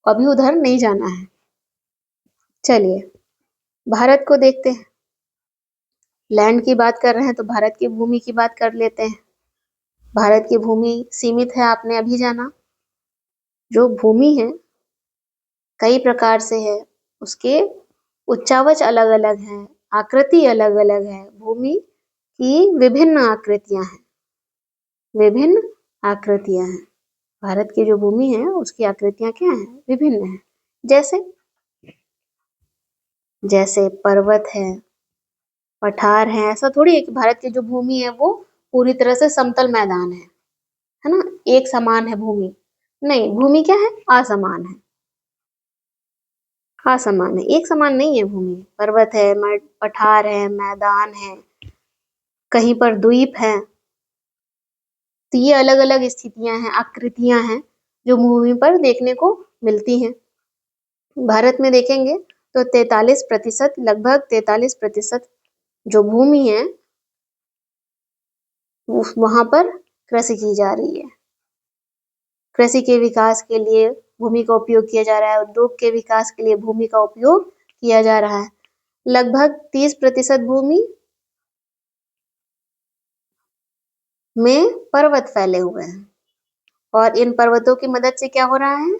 A: अभी उधर नहीं जाना है। चलिए भारत को देखते हैं। लैंड की बात कर रहे हैं तो भारत की भूमि की बात कर लेते हैं। भारत की भूमि सीमित है, आपने अभी जाना। जो भूमि है कई प्रकार से है, उसके उच्चावच अलग अलग है, आकृति अलग अलग है। भूमि की विभिन्न आकृतियां हैं, विभिन्न आकृतियां हैं। भारत की जो भूमि है उसकी आकृतियां क्या हैं? विभिन्न हैं। जैसे जैसे पर्वत है, पठार है। ऐसा थोड़ी है कि भारत की जो भूमि है वो पूरी तरह से समतल मैदान है ना? एक समान है भूमि। नहीं, भूमि क्या है? असमान है। असमान है, एक समान नहीं है भूमि। पर्वत है, पठार है, मैदान है, कहीं पर द्वीप है। तो ये अलग अलग स्थितियां हैं, आकृतियां हैं जो भूमि पर देखने को मिलती हैं। भारत में देखेंगे तो 43%, लगभग 43% जो भूमि है वहां पर कृषि की जा रही है। कृषि के विकास के लिए भूमि का उपयोग किया जा रहा है, उद्योग के विकास के लिए भूमि का उपयोग किया जा रहा है। लगभग 30% भूमि में पर्वत फैले हुए हैं और इन पर्वतों की मदद से क्या हो रहा है?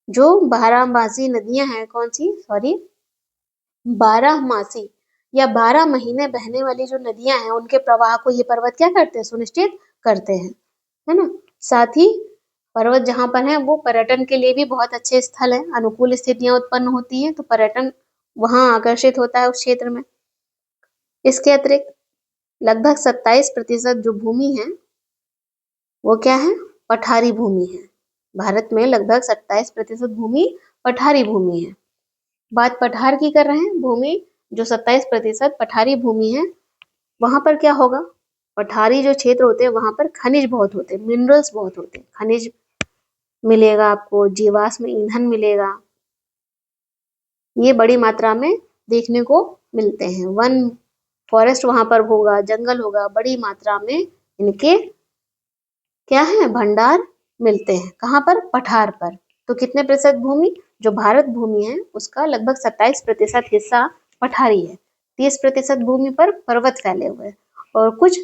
A: जो बारहमासी नदियां हैं, कौन सी, सॉरी, बारहमासी या 12 महीने बहने वाली जो नदियां हैं उनके प्रवाह को ये पर्वत क्या करते हैं? सुनिश्चित करते हैं, है ना? साथ ही पर्वत जहाँ पर है वो पर्यटन के लिए भी बहुत अच्छे स्थल है। अनुकूल स्थितियां उत्पन्न होती हैं तो पर्यटन वहां आकर्षित होता है उस क्षेत्र में। इसके अतिरिक्त लगभग 27% जो भूमि है वो क्या है? पठारी भूमि है। भारत में लगभग 27% भूमि पठारी भूमि है। बात पठार की कर रहे हैं। भूमि जो 27% पठारी भूमि है, वहां पर क्या होगा? पठारी जो क्षेत्र होते हैं वहां पर खनिज बहुत होते हैं, मिनरल्स बहुत होते हैं। खनिज मिलेगा आपको, जीवाश्म ईंधन मिलेगा, ये बड़ी मात्रा में देखने को मिलते हैं। वन फॉरेस्ट वहां पर होगा, जंगल होगा, बड़ी मात्रा में इनके क्या है? भंडार मिलते हैं। कहाँ पर? पठार पर। तो कितने प्रतिशत भूमि? जो भारत भूमि है उसका लगभग 27% हिस्सा पठारी है। 30% भूमि पर पर्वत फैले हुए हैं और कुछ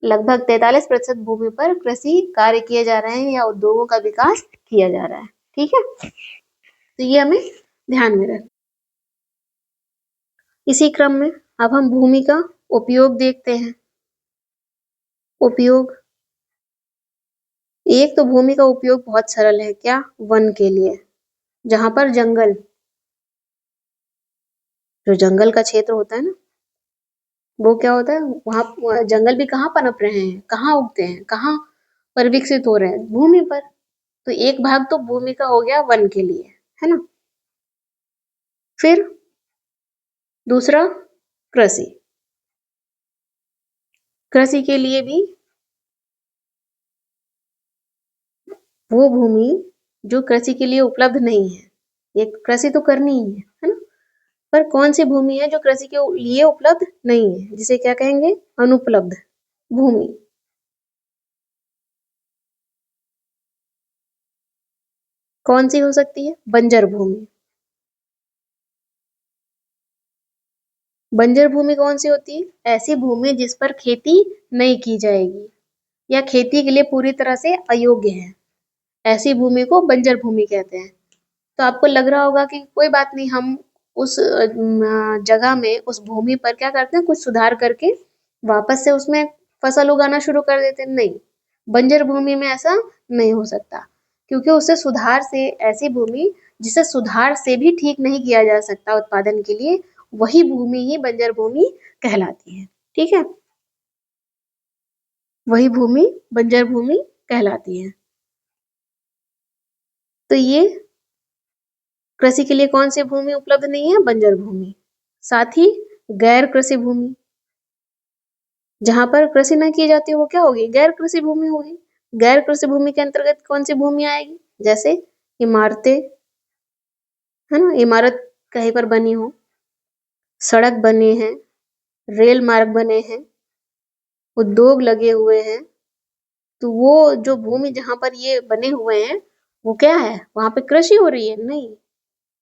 A: लगभग 43% भूमि पर कृषि कार्य किए जा रहे हैं या उद्योगों का विकास किया जा रहा है। ठीक है, तो ये हमें ध्यान में रख। इसी क्रम में अब हम भूमि का उपयोग देखते हैं। उपयोग, एक तो भूमि का उपयोग बहुत सरल है। क्या? वन के लिए। जहां पर जंगल, जो जंगल का क्षेत्र होता है ना, वो क्या होता है? वहां जंगल भी कहाँ पनप रहे हैं, कहाँ उगते हैं, कहाँ पर विकसित हो रहे हैं? भूमि पर। तो एक भाग तो भूमि का हो गया वन के लिए, है ना। फिर दूसरा कृषि, कृषि के लिए भी वो भूमि जो कृषि के लिए उपलब्ध नहीं है, ये कृषि तो करनी ही है ना, पर कौन सी भूमि है जो कृषि के लिए उपलब्ध नहीं है, जिसे क्या कहेंगे, अनुपलब्ध भूमि। कौन सी हो सकती है, बंजर भूमि। बंजर भूमि कौन सी होती है, ऐसी भूमि जिस पर खेती नहीं की जाएगी या खेती के लिए पूरी तरह से अयोग्य है, ऐसी भूमि को बंजर भूमि कहते हैं। तो आपको लग रहा होगा कि कोई बात नहीं, हम उस जगह में, उस भूमि पर क्या करते हैं, कुछ सुधार करके वापस से उसमें फसल उगाना शुरू कर देते हैं। नहीं, बंजर भूमि में ऐसा नहीं हो सकता, क्योंकि उसे सुधार से, ऐसी भूमि जिसे सुधार से भी ठीक नहीं किया जा सकता उत्पादन के लिए, वही भूमि ही बंजर भूमि कहलाती है। ठीक है, वही भूमि बंजर भूमि कहलाती है। तो ये कृषि के लिए कौन सी भूमि उपलब्ध नहीं है, बंजर भूमि। साथ ही गैर कृषि भूमि, जहां पर कृषि न की जाती वो क्या होगी, गैर कृषि भूमि होगी। गैर कृषि भूमि के अंतर्गत कौन सी भूमि आएगी, जैसे इमारतें, है ना, इमारत कहीं पर बनी हो, सड़क बने हैं, रेल मार्ग बने हैं, उद्योग लगे हुए हैं, तो वो जो भूमि जहां पर ये बने हुए हैं, वो क्या है, वहां पे कृषि हो रही है, नहीं,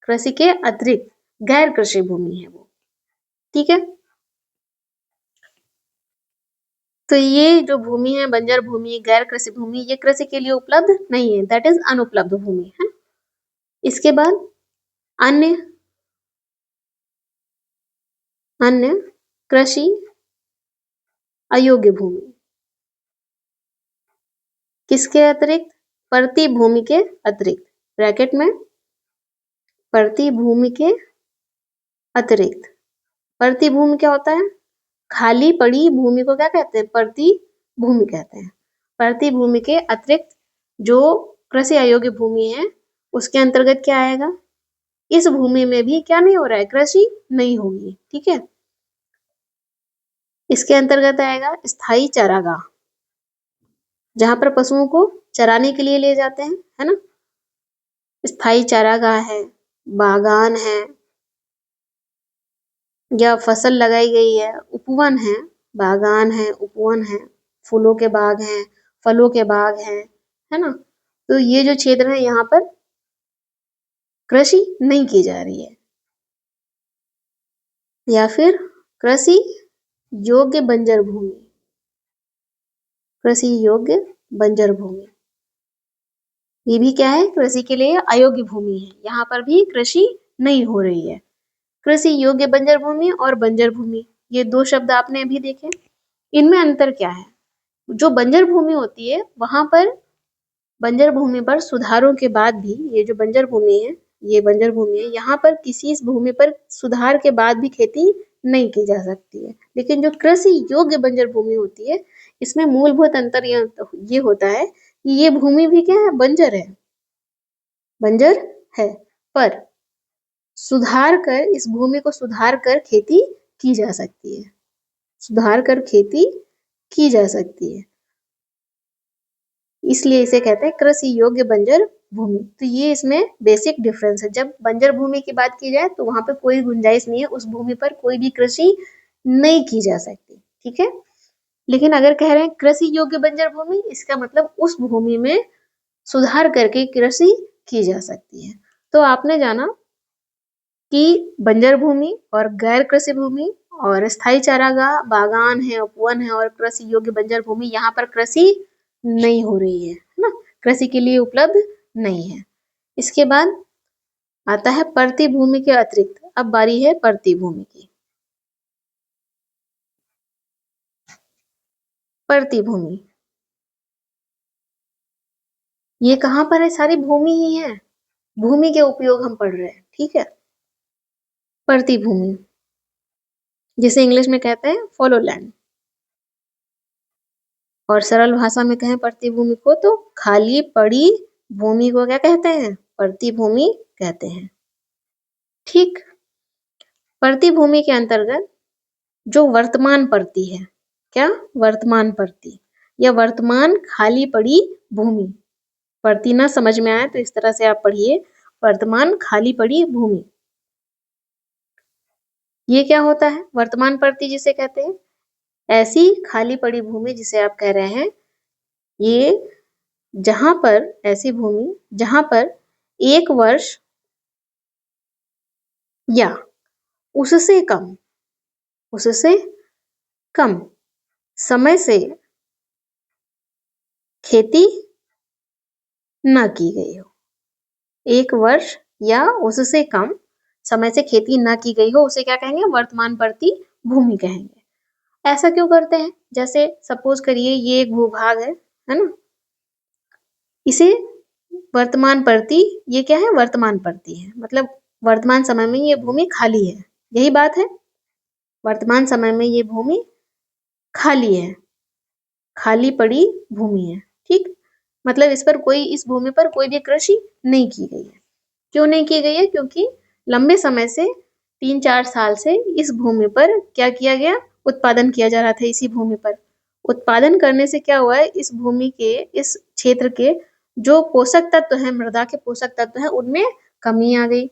A: कृषि के अतिरिक्त गैर कृषि भूमि है वो। ठीक है, तो ये जो भूमि है, बंजर भूमि, गैर कृषि भूमि, ये कृषि के लिए उपलब्ध नहीं है, दैट इज अनुपलब्ध भूमि है। इसके बाद अन्य, अन्य कृषि अयोग्य भूमि, किसके अतिरिक्त, परती भूमि के अतिरिक्त, ब्रैकेट में परती भूमि के अतिरिक्त। परती भूमि क्या होता है, खाली पड़ी भूमि को क्या कहते हैं, परती भूमि कहते हैं। परती भूमि के अतिरिक्त जो कृषि अयोग्य भूमि है, उसके अंतर्गत क्या आएगा, इस भूमि में भी क्या नहीं हो रहा है, कृषि नहीं होगी। ठीक है, इसके अंतर्गत आएगा स्थायी चारागाह, जहां पर पशुओं को चराने के लिए ले जाते हैं, है ना। स्थायी चारागाह है, बागान है, या फसल लगाई गई है, उपवन है, बागान है, उपवन है, फूलों के बाग हैं, फलों के बाग हैं, है ना। तो ये जो क्षेत्र है, यहाँ पर कृषि नहीं की जा रही है। या फिर कृषि योग्य बंजर भूमि, कृषि योग्य बंजर भूमि, ये भी क्या है, कृषि के लिए अयोग्य भूमि है, यहाँ पर भी कृषि नहीं हो रही है। कृषि योग्य बंजर भूमि और बंजर भूमि, ये दो शब्द आपने अभी देखे, इनमें अंतर क्या है। जो बंजर भूमि होती है, वहां पर बंजर भूमि पर सुधारों के बाद भी, ये जो बंजर भूमि है, ये बंजर भूमि है, यहाँ पर किसी इस भूमि पर सुधार के बाद भी खेती नहीं की जा सकती है। लेकिन जो कृषि योग्य बंजर भूमि होती है, इसमें मूलभूत अंतर ये होता है कि ये भूमि भी क्या है, बंजर है, बंजर है, पर सुधार कर, इस भूमि को सुधार कर खेती की जा सकती है, सुधार कर खेती की जा सकती है, इसलिए इसे कहते हैं कृषि योग्य बंजर भूमि। तो ये इसमें बेसिक डिफरेंस है। जब बंजर भूमि की बात की जाए तो वहां पर कोई गुंजाइश नहीं है, उस भूमि पर कोई भी कृषि नहीं की जा सकती। ठीक है, लेकिन अगर कह रहे हैं कृषि योग्य बंजर भूमि, इसका मतलब उस भूमि में सुधार करके कृषि की जा सकती है। तो आपने जाना कि बंजर भूमि और गैर कृषि भूमि और स्थायी चारागाह, बागान है, उपवन है और कृषि योग्य बंजर भूमि, यहाँ पर कृषि नहीं हो रही है ना, कृषि के लिए उपलब्ध नहीं है। इसके बाद आता है परती भूमि के अतिरिक्त। अब बारी है परती भूमि की। परती भूमि ये कहाँ पर है, सारी भूमि ही है, भूमि के उपयोग हम पढ़ रहे हैं। ठीक है, परती भूमि जिसे इंग्लिश में कहते हैं फॉलो लैंड, और सरल भाषा में कहें परती भूमि को तो खाली पड़ी भूमि को क्या कहते हैं? प्रतिभूमि कहते हैं। ठीक। प्रतिभूमि के अंतर्गत जो वर्तमान परती है, क्या? वर्तमान परती या वर्तमान खाली पड़ी भूमि। परती ना समझ में आए तो इस तरह से आप पढ़िए, वर्तमान खाली पड़ी भूमि। ये क्या होता है? वर्तमान परती जिसे कहते हैं, ऐसी खाली पड़ी भूमि जिसे आप कह रहे हैं, ये जहां पर, ऐसी भूमि जहां पर 1 वर्ष या उससे कम, उससे कम समय से खेती न की गई हो। 1 वर्ष या उससे कम समय से खेती न की गई हो, उसे क्या कहेंगे? वर्तमान परती भूमि कहेंगे। ऐसा क्यों करते हैं? जैसे सपोज करिए ये एक भूभाग है ना, इसे वर्तमान परती, ये क्या है? वर्तमान परती है, मतलब वर्तमान समय में ये भूमि खाली है, यही बात है। वर्तमान समय में ये भूमि खाली है, खाली पड़ी भूमि है। ठीक, मतलब इस भूमि पर कोई भी कृषि नहीं की गई है। क्यों नहीं की गई है? क्योंकि लंबे समय से, 3-4 साल से इस भूमि पर क्या किया गया? उत्पादन किया जा रहा था इसी भूमि पर। उत्पादन करने से क्या हुआ है? इस भूमि के, इस क्षेत्र के जो पोषक तत्व हैं, मृदा के पोषक तत्व हैं, उनमें कमी आ गई।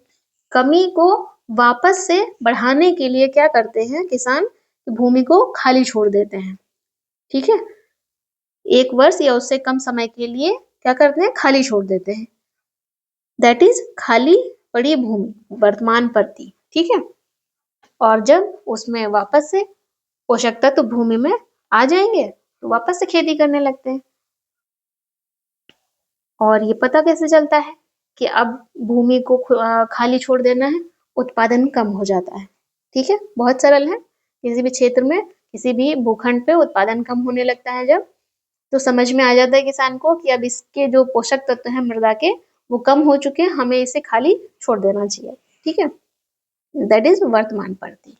A: कमी को वापस से बढ़ाने के लिए क्या करते हैं किसान? भूमि को खाली छोड़ देते हैं। ठीक है, 1 वर्ष या उससे कम समय के लिए क्या करते हैं? खाली छोड़ देते हैं। दैट इज खाली पड़ी भूमि, वर्तमान परती। ठीक है, और जब उसमें वापस से पोषक तत्व भूमि में आ जाएंगे तो वापस से खेती करने लगते हैं। और ये पता कैसे चलता है कि अब भूमि को खाली छोड़ देना है? उत्पादन कम हो जाता है। ठीक है, बहुत सरल है। किसी भी क्षेत्र में, किसी भी भूखंड पे उत्पादन कम होने लगता है जब, तो समझ में आ जाता है किसान को कि अब इसके जो पोषक तत्व हैं मृदा के, वो कम हो चुके हैं, हमें इसे खाली छोड़ देना चाहिए। ठीक है, दैट इज वर्तमान परती।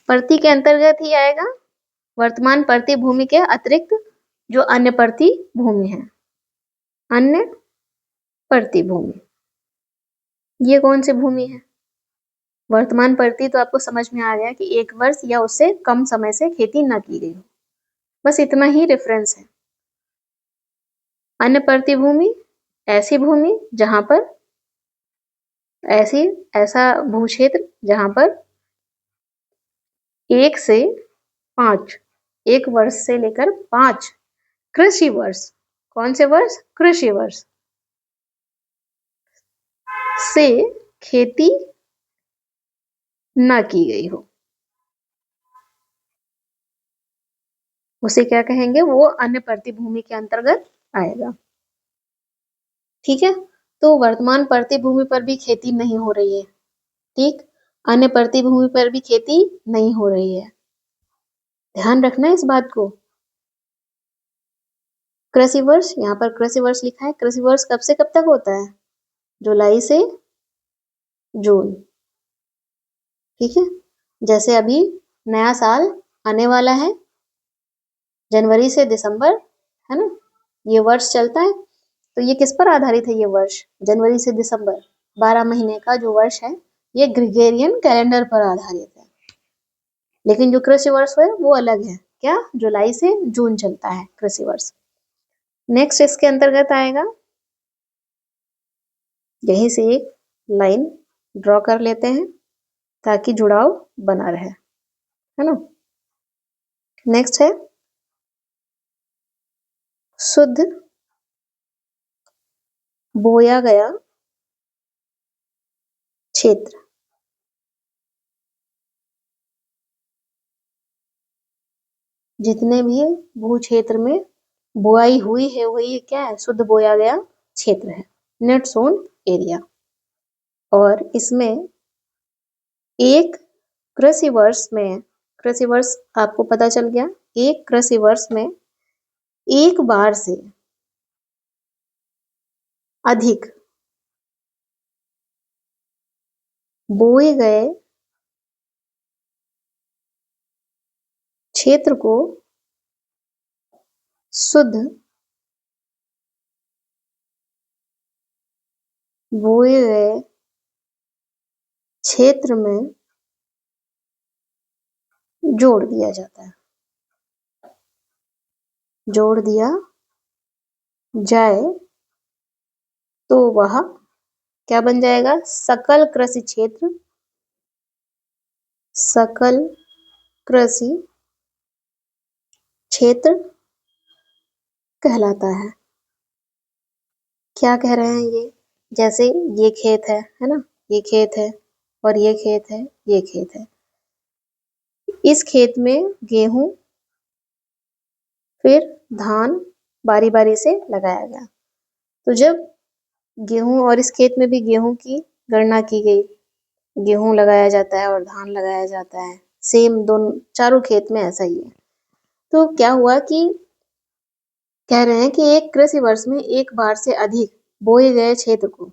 A: परती के अंतर्गत ही आएगा वर्तमान परती भूमि के अतिरिक्त जो अन्य परती भूमि है। अन्य परती भूमि, ये कौन सी भूमि है? वर्तमान परती तो आपको समझ में आ गया कि 1 वर्ष या उससे कम समय से खेती न की गई हो, बस इतना ही रेफरेंस है। अन्य परती भूमि, ऐसी भूमि जहां पर, ऐसा भू क्षेत्र जहां पर 1 से 5, 1 वर्ष से लेकर 5 कृषि वर्ष, कौन से वर्ष? कृषि वर्ष से खेती न की गई हो, उसे क्या कहेंगे? वो अन्य परती भूमि के अंतर्गत आएगा। ठीक है, तो वर्तमान परती भूमि पर भी खेती नहीं हो रही है। ठीक, अन्य परती भूमि पर भी खेती नहीं हो रही है, ध्यान रखना इस बात को। कृषि वर्ष, यहाँ पर कृषि वर्ष लिखा है। कृषि वर्ष कब से कब तक होता है? जुलाई से जून। ठीक है, जैसे अभी नया साल आने वाला है, जनवरी से दिसंबर, है ना, ये वर्ष चलता है। तो ये किस पर आधारित है? ये वर्ष जनवरी से दिसंबर, 12 महीने का जो वर्ष है, ये ग्रिगोरियन कैलेंडर पर आधारित है। लेकिन जो कृषि वर्ष है वो अलग है। क्या? जुलाई से जून चलता है कृषि वर्ष। नेक्स्ट इसके अंतर्गत आएगा, यहीं से एक लाइन ड्रॉ कर लेते हैं ताकि जुड़ाव बना रहे, है ना। नेक्स्ट है शुद्ध बोया गया क्षेत्र। जितने भी भू क्षेत्र में बुआई हुई है वही क्या है? शुद्ध बोया गया क्षेत्र है, नेट सोन एरिया। और इसमें एक कृषि वर्ष में, कृषि वर्ष आपको पता चल गया, एक कृषि वर्ष में एक बार से अधिक बोए गए क्षेत्र को शुद्ध बोए गए क्षेत्र में जोड़ दिया जाता है, जोड़ दिया जाए तो वह क्या बन जाएगा? सकल कृषि क्षेत्र, सकल कृषि क्षेत्र कहलाता है। क्या कह रहे हैं ये? जैसे ये खेत है ना, ये खेत है और ये खेत है, ये खेत है। इस खेत में गेहूं फिर धान बारी बारी से लगाया गया। तो जब गेहूं और इस खेत में भी गेहूं की गणना की गई, गेहूं लगाया जाता है और धान लगाया जाता है, सेम दोनों चारों खेत में ऐसा ही है। तो क्या हुआ कि कह रहे हैं कि एक कृषि वर्ष में एक बार से अधिक बोए गए क्षेत्र को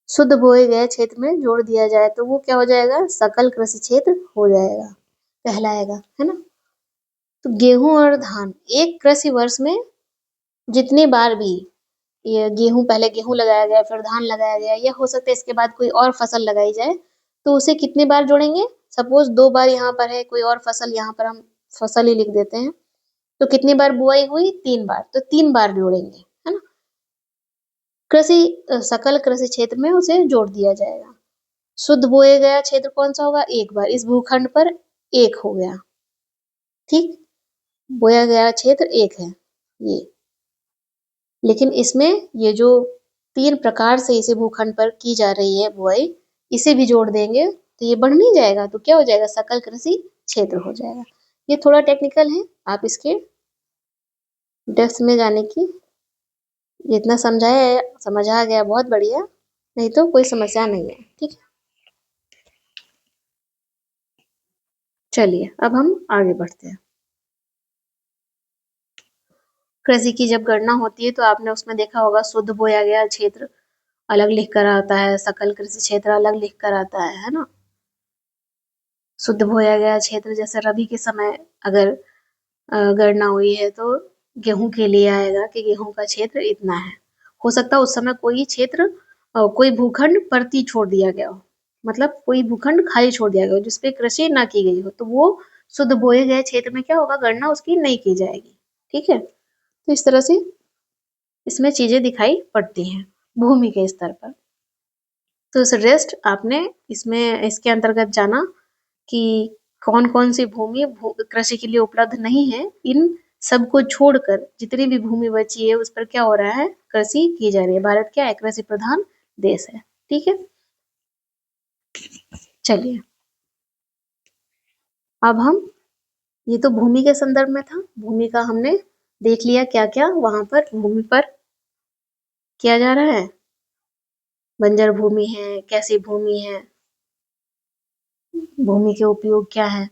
A: शुद्ध बोए गए क्षेत्र में जोड़ दिया जाए तो वो क्या हो जाएगा? सकल कृषि क्षेत्र हो जाएगा, कहलाएगा, है ना। तो गेहूं और धान एक कृषि वर्ष में जितनी बार भी ये गेहूं, पहले गेहूं लगाया गया फिर धान लगाया गया, या हो सकता है इसके बाद कोई और फसल लगाई जाए, तो उसे कितनी बार जोड़ेंगे? सपोज 2 बार यहाँ पर है कोई और फसल, यहाँ पर हम फसल ही लिख देते हैं, तो कितनी बार बुआई हुई? 3 बार, तो 3 बार जोड़ेंगे, है ना। कृषि सकल कृषि क्षेत्र में उसे जोड़ दिया जाएगा। शुद्ध बोया गया क्षेत्र कौन सा होगा? एक बार, इस भूखंड पर एक हो गया, ठीक। बोया गया क्षेत्र एक है ये, लेकिन इसमें ये जो 3 प्रकार से इसे भूखंड पर की जा रही है बुआई, इसे भी जोड़ देंगे तो ये बढ़ नहीं जाएगा, तो क्या हो जाएगा? सकल कृषि क्षेत्र हो जाएगा। ये थोड़ा टेक्निकल है, आप इसके डेप्थ में जाने की, जितना समझाया है समझ आ गया बहुत बढ़िया, नहीं तो कोई समस्या नहीं है, ठीक है। चलिए अब हम आगे बढ़ते हैं। कृषि की जब गणना होती है तो आपने उसमें देखा होगा शुद्ध बोया गया क्षेत्र अलग लिख कर आता है, सकल कृषि क्षेत्र अलग लिख कर आता है ना। शुद्ध बोया गया क्षेत्र जैसे रबी के समय अगर गणना हुई है तो गेहूं के लिए आएगा कि गेहूं का क्षेत्र इतना है। हो सकता है उस समय कोई क्षेत्र कोई भूखंड परती छोड़ दिया गया हो, मतलब कोई भूखंड खाली छोड़ दिया गया हो जिसपे कृषि ना की गई हो, तो वो शुद्ध बोए गए क्षेत्र में क्या होगा? गणना उसकी नहीं की जाएगी, ठीक है। तो इस तरह से इसमें चीजें दिखाई पड़ती हैं भूमि के स्तर पर। तो इस रेस्ट आपने इसमें इसके अंतर्गत जाना कि कौन कौन सी भूमि कृषि के लिए उपलब्ध नहीं है। इन सबको छोड़कर जितनी भी भूमि बची है उस पर क्या हो रहा है? कृषि की जा रही है। भारत क्या है? कृषि प्रधान देश है, ठीक है। चलिए अब हम, ये तो भूमि के संदर्भ में था, भूमि का हमने देख लिया क्या क्या वहां पर भूमि पर किया जा रहा है। बंजर भूमि है, कैसी भूमि है, भूमि के उपयोग क्या है,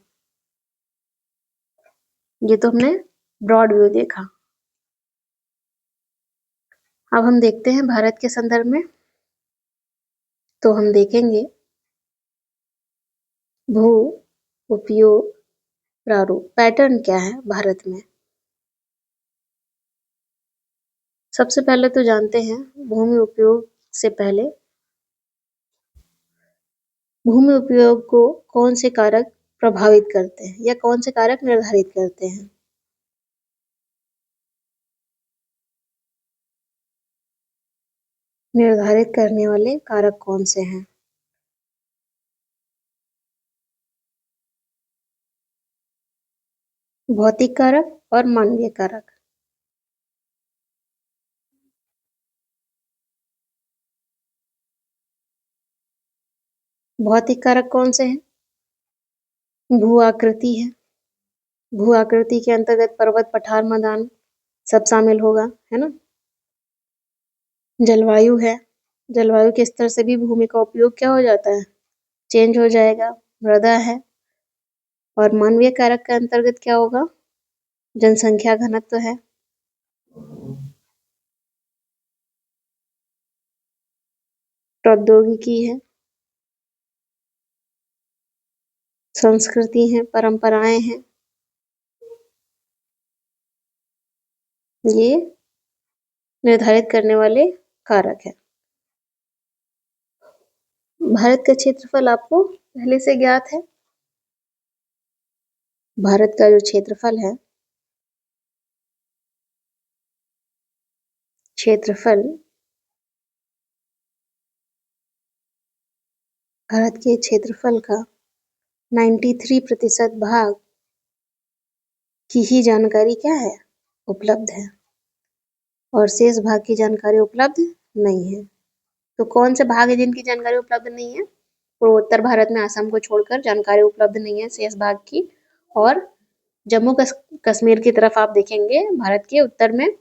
A: ये तो हमने ब्रॉड व्यू देखा। अब हम देखते हैं भारत के संदर्भ में, तो हम देखेंगे भू उपयोग प्रारूप पैटर्न क्या है भारत में। सबसे पहले तो जानते हैं भूमि उपयोग से पहले भूमि उपयोग को कौन से कारक प्रभावित करते हैं या कौन से कारक निर्धारित करते हैं। निर्धारित करने वाले कारक कौन से हैं? भौतिक कारक और मानवीय कारक। भौतिक कारक कौन से हैं? भू आकृति है, भू आकृति के अंतर्गत पर्वत पठार मैदान सब शामिल होगा, है ना। जलवायु है, जलवायु के स्तर से भी भूमि का उपयोग क्या हो जाता है? चेंज हो जाएगा। मृदा है, और मानवीय कारक के अंतर्गत क्या होगा? जनसंख्या घनत्व है, प्रौद्योगिकी है, संस्कृति है, परंपराएं हैं, ये निर्धारित करने वाले कारक है। भारत का क्षेत्रफल आपको पहले से ज्ञात है। भारत का जो क्षेत्रफल है, क्षेत्रफल भारत के क्षेत्रफल का 93% भाग की ही जानकारी क्या है, उपलब्ध है, और शेष भाग की जानकारी उपलब्ध नहीं है। तो कौन से भाग है जिनकी जानकारी उपलब्ध नहीं है? पूर्वोत्तर भारत में असम को छोड़कर जानकारी उपलब्ध नहीं है शेष भाग की, और जम्मू कश्मीर की तरफ आप देखेंगे भारत के उत्तर में,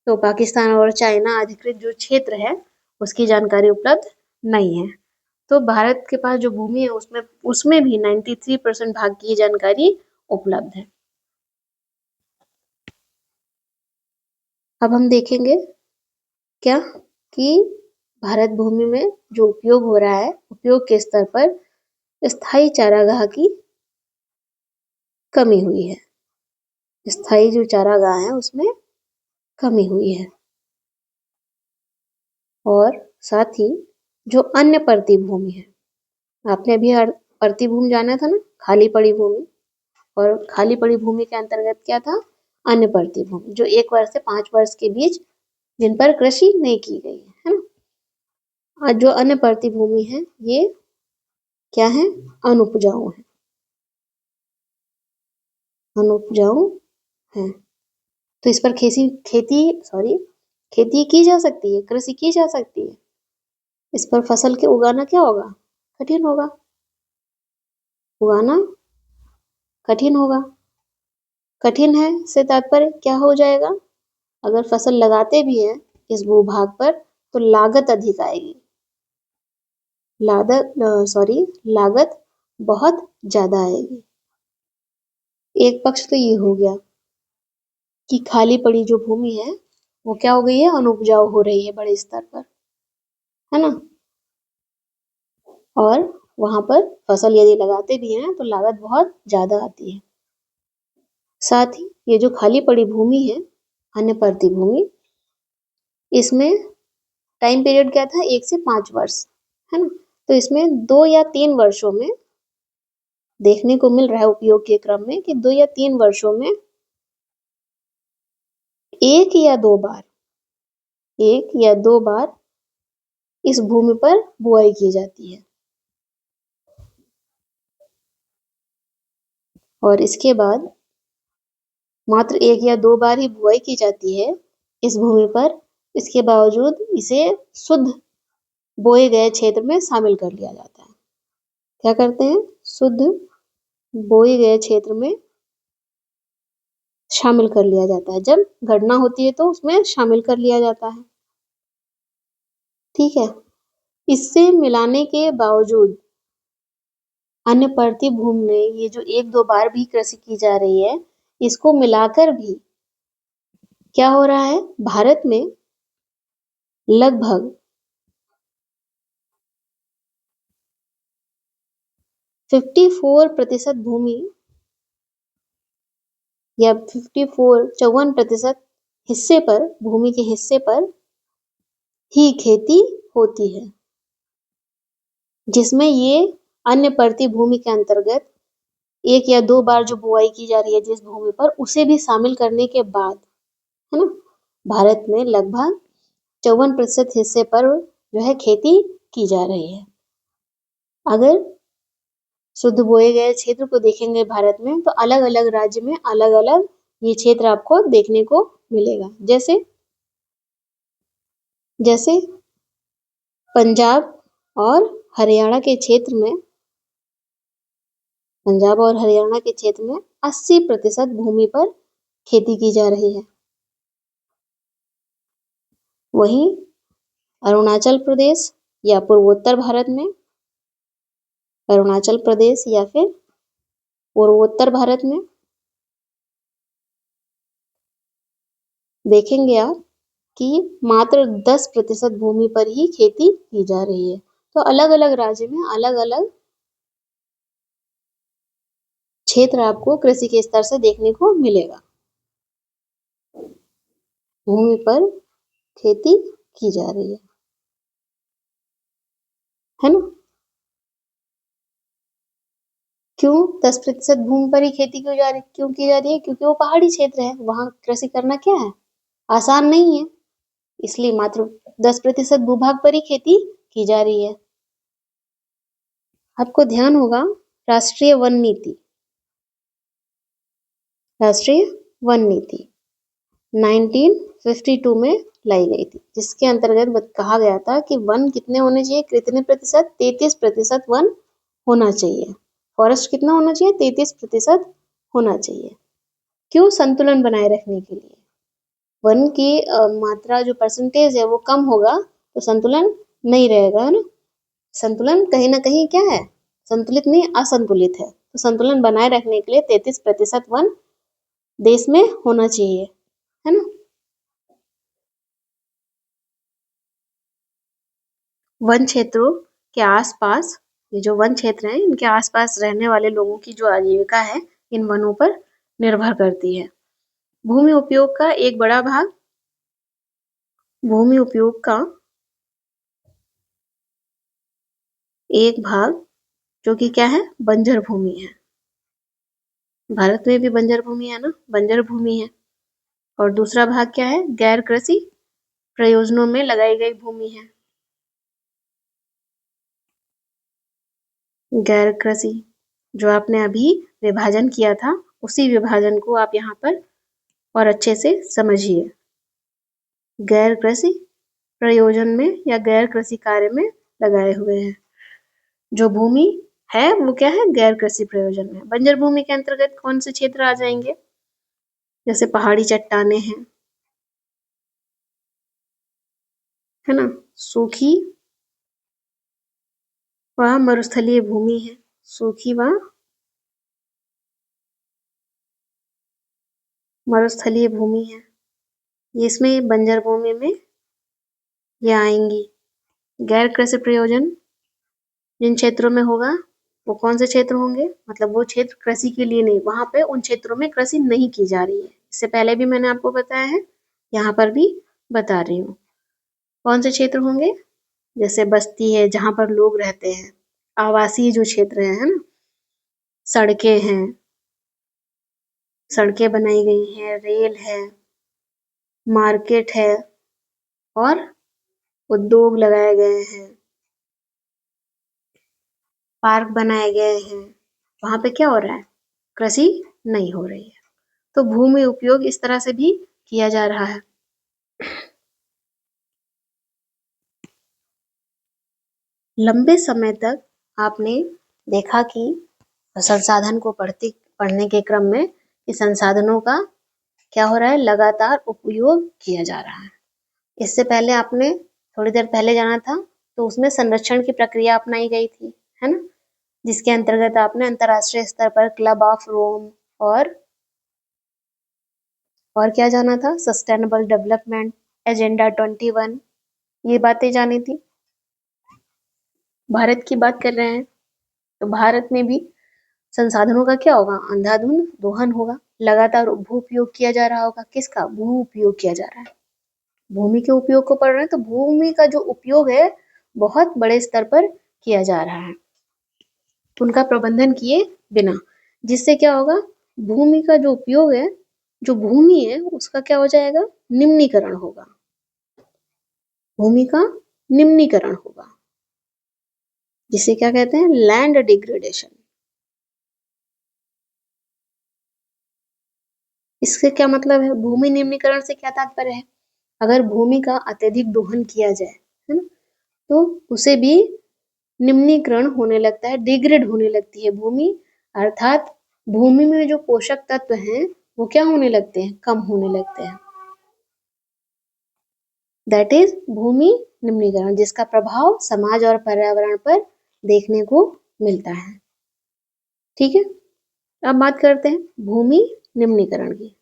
A: तो पाकिस्तान और चाइना अधिकृत जो क्षेत्र है उसकी जानकारी उपलब्ध नहीं है। तो भारत के पास जो भूमि है उसमें भी 93% भाग की जानकारी उपलब्ध है। अब हम देखेंगे क्या कि भारत भूमि में जो उपयोग हो रहा है, उपयोग के स्तर पर स्थायी चारागाह की कमी हुई है। स्थायी जो चारागाह है उसमें कमी हुई है, और साथ ही जो अन्य परती भूमि है, आपने अभी परती भूमि जाना था ना, खाली पड़ी भूमि, और खाली पड़ी भूमि के अंतर्गत क्या था, अन्य परती भूमि, जो 1 वर्ष से 5 वर्ष के बीच जिन पर कृषि नहीं की गई है ना। और जो अन्य परती भूमि है ये क्या है, अनुपजाऊ है, अनुपजाऊ है। तो इस पर खेती की जा सकती है, कृषि की जा सकती है। इस पर फसल के उगाना क्या होगा, कठिन होगा, उगाना कठिन होगा। कठिन है से तात्पर्य क्या हो जाएगा, अगर फसल लगाते भी हैं इस भूभाग पर तो लागत अधिक आएगी, लागत बहुत ज्यादा आएगी। एक पक्ष तो ये हो गया कि खाली पड़ी जो भूमि है वो क्या हो गई है, अनुपजाऊ हो रही है बड़े स्तर पर, है ना। और वहां पर फसल यदि लगाते भी हैं तो लागत बहुत ज्यादा आती है। साथ ही ये जो खाली पड़ी भूमि है, अन्य परती भूमि, इसमें टाइम पीरियड क्या था, 1 से 5 वर्ष, है ना। तो इसमें 2 या 3 वर्षों में देखने को मिल रहा है उपयोग के क्रम में कि 2 या 3 वर्षों में एक या दो बार इस भूमि पर बुआई की जाती है, और इसके बाद मात्र 1 या 2 बार ही बुआई की जाती है इस भूमि पर। इसके बावजूद इसे शुद्ध बोए गए क्षेत्र में शामिल कर लिया जाता है। क्या करते हैं, शुद्ध बोए गए क्षेत्र में शामिल कर लिया जाता है। जब गणना होती है तो उसमें शामिल कर लिया जाता है, ठीक है। इससे मिलाने के बावजूद अन्य परती भूमि में ये जो 1-2 बार भी कृषि की जा रही है, इसको मिलाकर भी क्या हो रहा है, भारत में लगभग 54% भूमि या 54-54% हिस्से पर, भूमि के हिस्से पर ही खेती होती है, जिसमें ये अन्य परती भूमि के अंतर्गत 1 या 2 बार जो बुआई की जा रही है जिस भूमि पर, उसे भी शामिल करने के बाद, है ना, भारत में लगभग 54% हिस्से पर जो है खेती की जा रही है। अगर शुद्ध बोए गए क्षेत्र को देखेंगे भारत में, तो अलग अलग राज्य में अलग अलग ये क्षेत्र आपको देखने को मिलेगा। जैसे पंजाब और हरियाणा के क्षेत्र में, 80% भूमि पर खेती की जा रही है। वहीं अरुणाचल प्रदेश या पूर्वोत्तर भारत में, अरुणाचल प्रदेश या फिर पूर्वोत्तर भारत में देखेंगे आप कि मात्र 10% भूमि पर ही खेती की जा रही है। तो अलग अलग राज्य में अलग अलग क्षेत्र आपको कृषि के स्तर से देखने को मिलेगा, भूमि पर खेती की जा रही है ना। क्यों 10% भूमि पर ही खेती क्यों की जा रही है? क्योंकि वो पहाड़ी क्षेत्र है, वहां कृषि करना क्या है, आसान नहीं है, इसलिए मात्र 10% भूभाग पर ही खेती की जा रही है। आपको ध्यान होगा राष्ट्रीय वन नीति, राष्ट्रीय वन नीति 1952 में लाई गई थी, जिसके अंतर्गत कहा गया था कि वन कितने होने चाहिए, कितने प्रतिशत, 33% वन होना चाहिए। फॉरेस्ट कितना होना चाहिए, 33% होना चाहिए। क्यों? संतुलन बनाए रखने के लिए। वन की मात्रा जो परसेंटेज है वो कम होगा तो संतुलन नहीं रहेगा, है ना। संतुलन कहीं ना कहीं क्या है, संतुलित नहीं, असंतुलित है। तो संतुलन बनाए रखने के लिए 33% वन देश में होना चाहिए, है ना। वन क्षेत्रों के आसपास, ये जो वन क्षेत्र है इनके आसपास रहने वाले लोगों की जो आजीविका है इन वनों पर निर्भर करती है। भूमि उपयोग का एक बड़ा भाग, भूमि उपयोग का एक भाग जो कि क्या है, बंजर भूमि है। भारत में भी बंजर भूमि है ना, बंजर भूमि है। और दूसरा भाग क्या है, गैर कृषि प्रयोजनों में लगाई गई भूमि है। गैर कृषि, जो आपने अभी विभाजन किया था उसी विभाजन को आप यहाँ पर और अच्छे से समझिए। गैर कृषि प्रयोजन में या गैर कृषि कार्य में लगाए हुए हैं। जो भूमि है वो क्या है, गैर कृषि प्रयोजन में। बंजर भूमि के अंतर्गत कौन से क्षेत्र आ जाएंगे, जैसे पहाड़ी चट्टाने हैं, है ना, सूखी व मरुस्थलीय भूमि है, सूखी व मरुस्थलीय भूमि है, ये इसमें बंजर भूमि में ये आएंगी। गैर कृषि प्रयोजन जिन क्षेत्रों में होगा वो कौन से क्षेत्र होंगे, मतलब वो क्षेत्र कृषि के लिए नहीं, वहां पे उन क्षेत्रों में कृषि नहीं की जा रही है। इससे पहले भी मैंने आपको बताया है, यहाँ पर भी बता रही हूँ। कौन से क्षेत्र होंगे, जैसे बस्ती है जहां पर लोग रहते हैं, आवासीय जो क्षेत्र है ना, सड़कें हैं, सड़कें बनाई गई हैं, रेल है, मार्केट है और उद्योग लगाए गए हैं, पार्क बनाए गए हैं, वहां पे क्या हो रहा है, कृषि नहीं हो रही है। तो भूमि उपयोग इस तरह से भी किया जा रहा है। लंबे समय तक आपने देखा कि संसाधन को पढ़ने के क्रम में इस संसाधनों का क्या हो रहा है, लगातार उपयोग किया जा रहा है। इससे पहले आपने थोड़ी देर पहले जाना था तो उसमें संरक्षण की प्रक्रिया अपनाई गई थी, है ना, जिसके अंतर्गत आपने अंतरराष्ट्रीय स्तर पर क्लब ऑफ रोम और क्या जाना था, सस्टेनेबल डेवलपमेंट एजेंडा 21, ये बातें जानी थी। भारत की बात कर रहे हैं तो भारत में भी संसाधनों का क्या होगा, अंधाधुंध दोहन होगा, लगातार भू उपयोग किया जा रहा होगा। किसका भू उपयोग किया जा रहा है, भूमि के उपयोग को पढ़ रहे हैं तो भूमि का जो उपयोग है बहुत बड़े स्तर पर किया जा रहा है, उनका प्रबंधन किए बिना, जिससे क्या होगा, भूमि का जो उपयोग है, जो भूमि है उसका क्या हो जाएगा, निम्नीकरण होगा, भूमि का निम्नीकरण होगा, जिसे क्या कहते हैं, लैंड डिग्रेडेशन। इससे क्या मतलब है, भूमि निम्नीकरण से क्या तात्पर्य है, अगर भूमि का अत्यधिक दोहन किया जाए, है ना, तो उसे भी निम्नीकरण होने लगता है, डिग्रेड होने लगती है भूमि, अर्थात भूमि में जो पोषक तत्व हैं वो क्या होने लगते हैं, कम होने लगते हैं। दैट इज भूमि निम्नीकरण, जिसका प्रभाव समाज और पर्यावरण पर देखने को मिलता है। ठीक है, अब बात करते हैं भूमि निम्नीकरण की।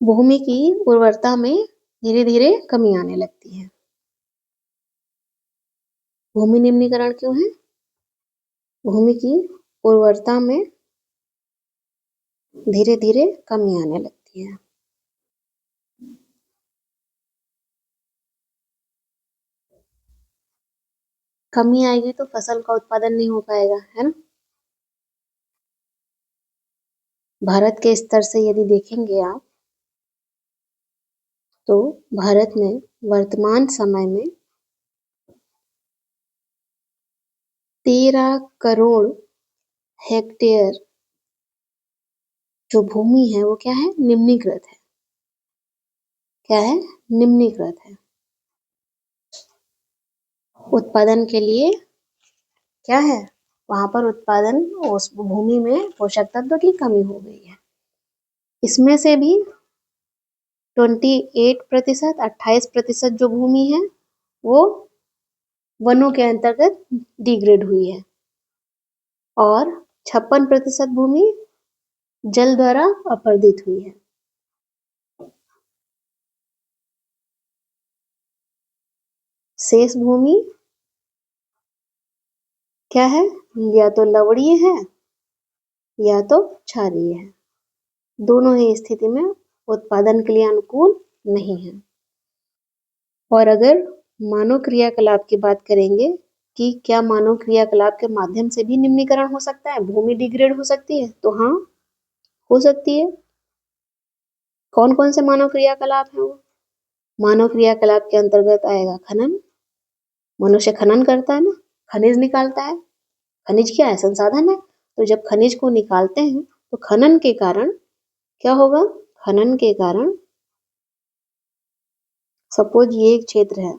A: भूमि की उर्वरता में धीरे धीरे कमी आने लगती है। भूमि निम्नीकरण क्यों है, भूमि की उर्वरता में धीरे धीरे कमी आने लगती है। कमी आएगी तो फसल का उत्पादन नहीं हो पाएगा, है ना। भारत के स्तर से यदि देखेंगे आप, तो भारत में वर्तमान समय में 13 करोड़ हेक्टेयर जो भूमि है वो क्या है, निम्नीकृत है। क्या है, निम्नीकृत है। उत्पादन के लिए क्या है, वहां पर उत्पादन, उस भूमि में पोषक तत्व की कमी हो गई है। इसमें से भी 28%, 28% जो भूमि है वो वनों के अंतर्गत डिग्रेड हुई है, और 56% भूमि जल द्वारा अपरदित हुई है। शेष भूमि क्या है, या तो लवणीय है या तो क्षारीय है। दोनों ही स्थिति में उत्पादन के लिए अनुकूल नहीं है। और अगर मानव क्रियाकलाप की बात करेंगे कि क्या मानव क्रियाकलाप के माध्यम से भी निम्नीकरण हो सकता है, भूमि डिग्रेड हो सकती है, तो हाँ, हो सकती है। कौन कौन से मानव क्रियाकलाप है वो? मानव क्रियाकलाप के अंतर्गत आएगा खनन। मनुष्य खनन करता है ना, खनिज निकालता है। खनिज क्या है, संसाधन है। तो जब खनिज को निकालते हैं तो खनन के कारण क्या होगा, खनन के कारण सपोज ये एक क्षेत्र है